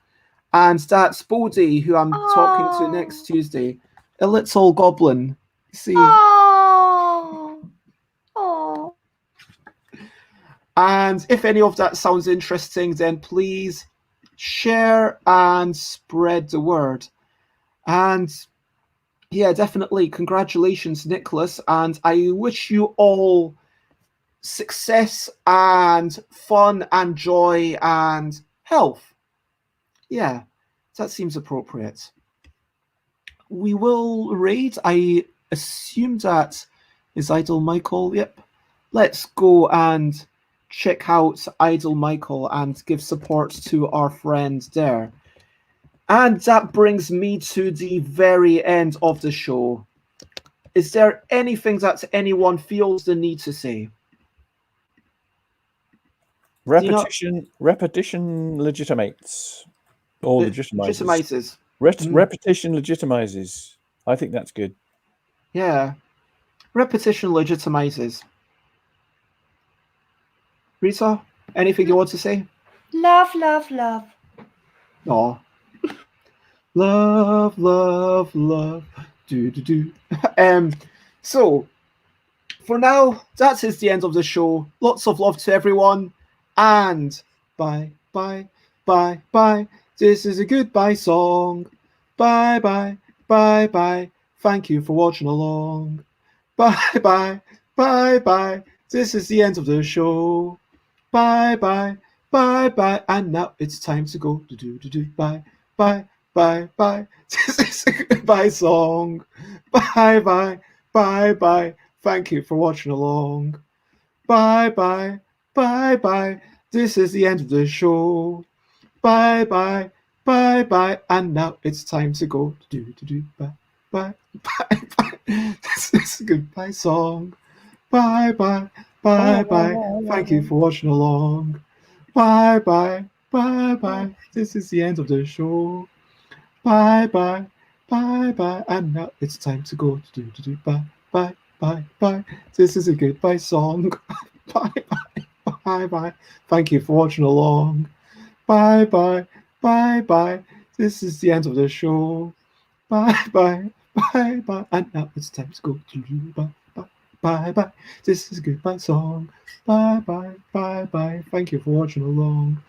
And that's Bodie, who I'm talking to next Tuesday. A little goblin. See? And if any of that sounds interesting, then please share and spread the word. And yeah, definitely congratulations, Nicholas. And I wish you all success and fun and joy and health. Yeah, that seems appropriate. We will raid. I assume that is Idle Michael. Yep. Let's go and check out Idle Michael and give support to our friend there. And that brings me to the very end of the show. Is there anything that anyone feels the need to say? Repetition legitimates. Or legitimizes. Repetition legitimizes. I think that's good. Yeah. Repetition legitimizes. Rita, anything you want to say? Love, love, love. Aw. Love, love, love. Do, do, do. So, for now, that is the end of the show. Lots of love to everyone. And bye, bye, bye, bye. This is a goodbye song. Bye, bye, bye, bye. Thank you for watching along. Bye, bye, bye, bye. This is the end of the show. Bye, bye, bye, bye. And now it's time to go. Do, do, do, do. Bye, bye, bye, bye. This is a goodbye song. Bye, bye, bye, bye. Thank you for watching along. Bye, bye, bye, bye. This is the end of the show. Bye, bye, bye, bye. And now it's time to go. Do, do, do. Bye, bye, bye, bye. This is a goodbye song. Bye, bye, bye, bye. Thank you for watching along. Bye, bye, bye, bye. This is the end of the show. Bye, bye, bye, bye. And now it's time to go. Do, do, do. Bye, bye, bye, bye. This is a goodbye song. Bye, bye, bye, bye. Thank you for watching along. Bye, bye, bye, bye. This is the end of the show. Bye, bye, bye, bye. And now it's time to go. Bye, bye, bye, bye. This is a goodbye song. Bye, bye, bye, bye. Thank you for watching along.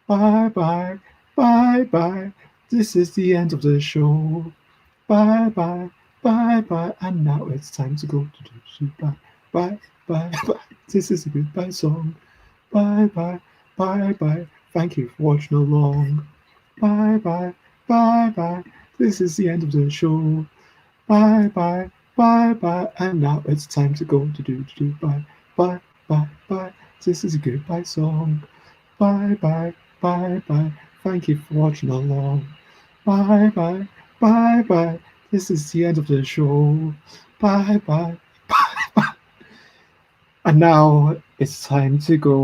Bye, bye, bye, bye. This is the end of the show. Bye, bye, bye, bye. And now it's time to go. Bye, bye, bye, bye. This is a goodbye song. Bye, bye, bye, bye. Thank you for watching along. Bye, bye, bye, bye. This is the end of the show. Bye, bye, bye, bye. And now it's time to go. Bye, bye, bye, bye. This is a goodbye song. Bye, bye, bye, bye. Thank you for watching along. Bye, bye, bye, bye. This is the end of the show. Bye, bye, bye, bye. And now it's time to go.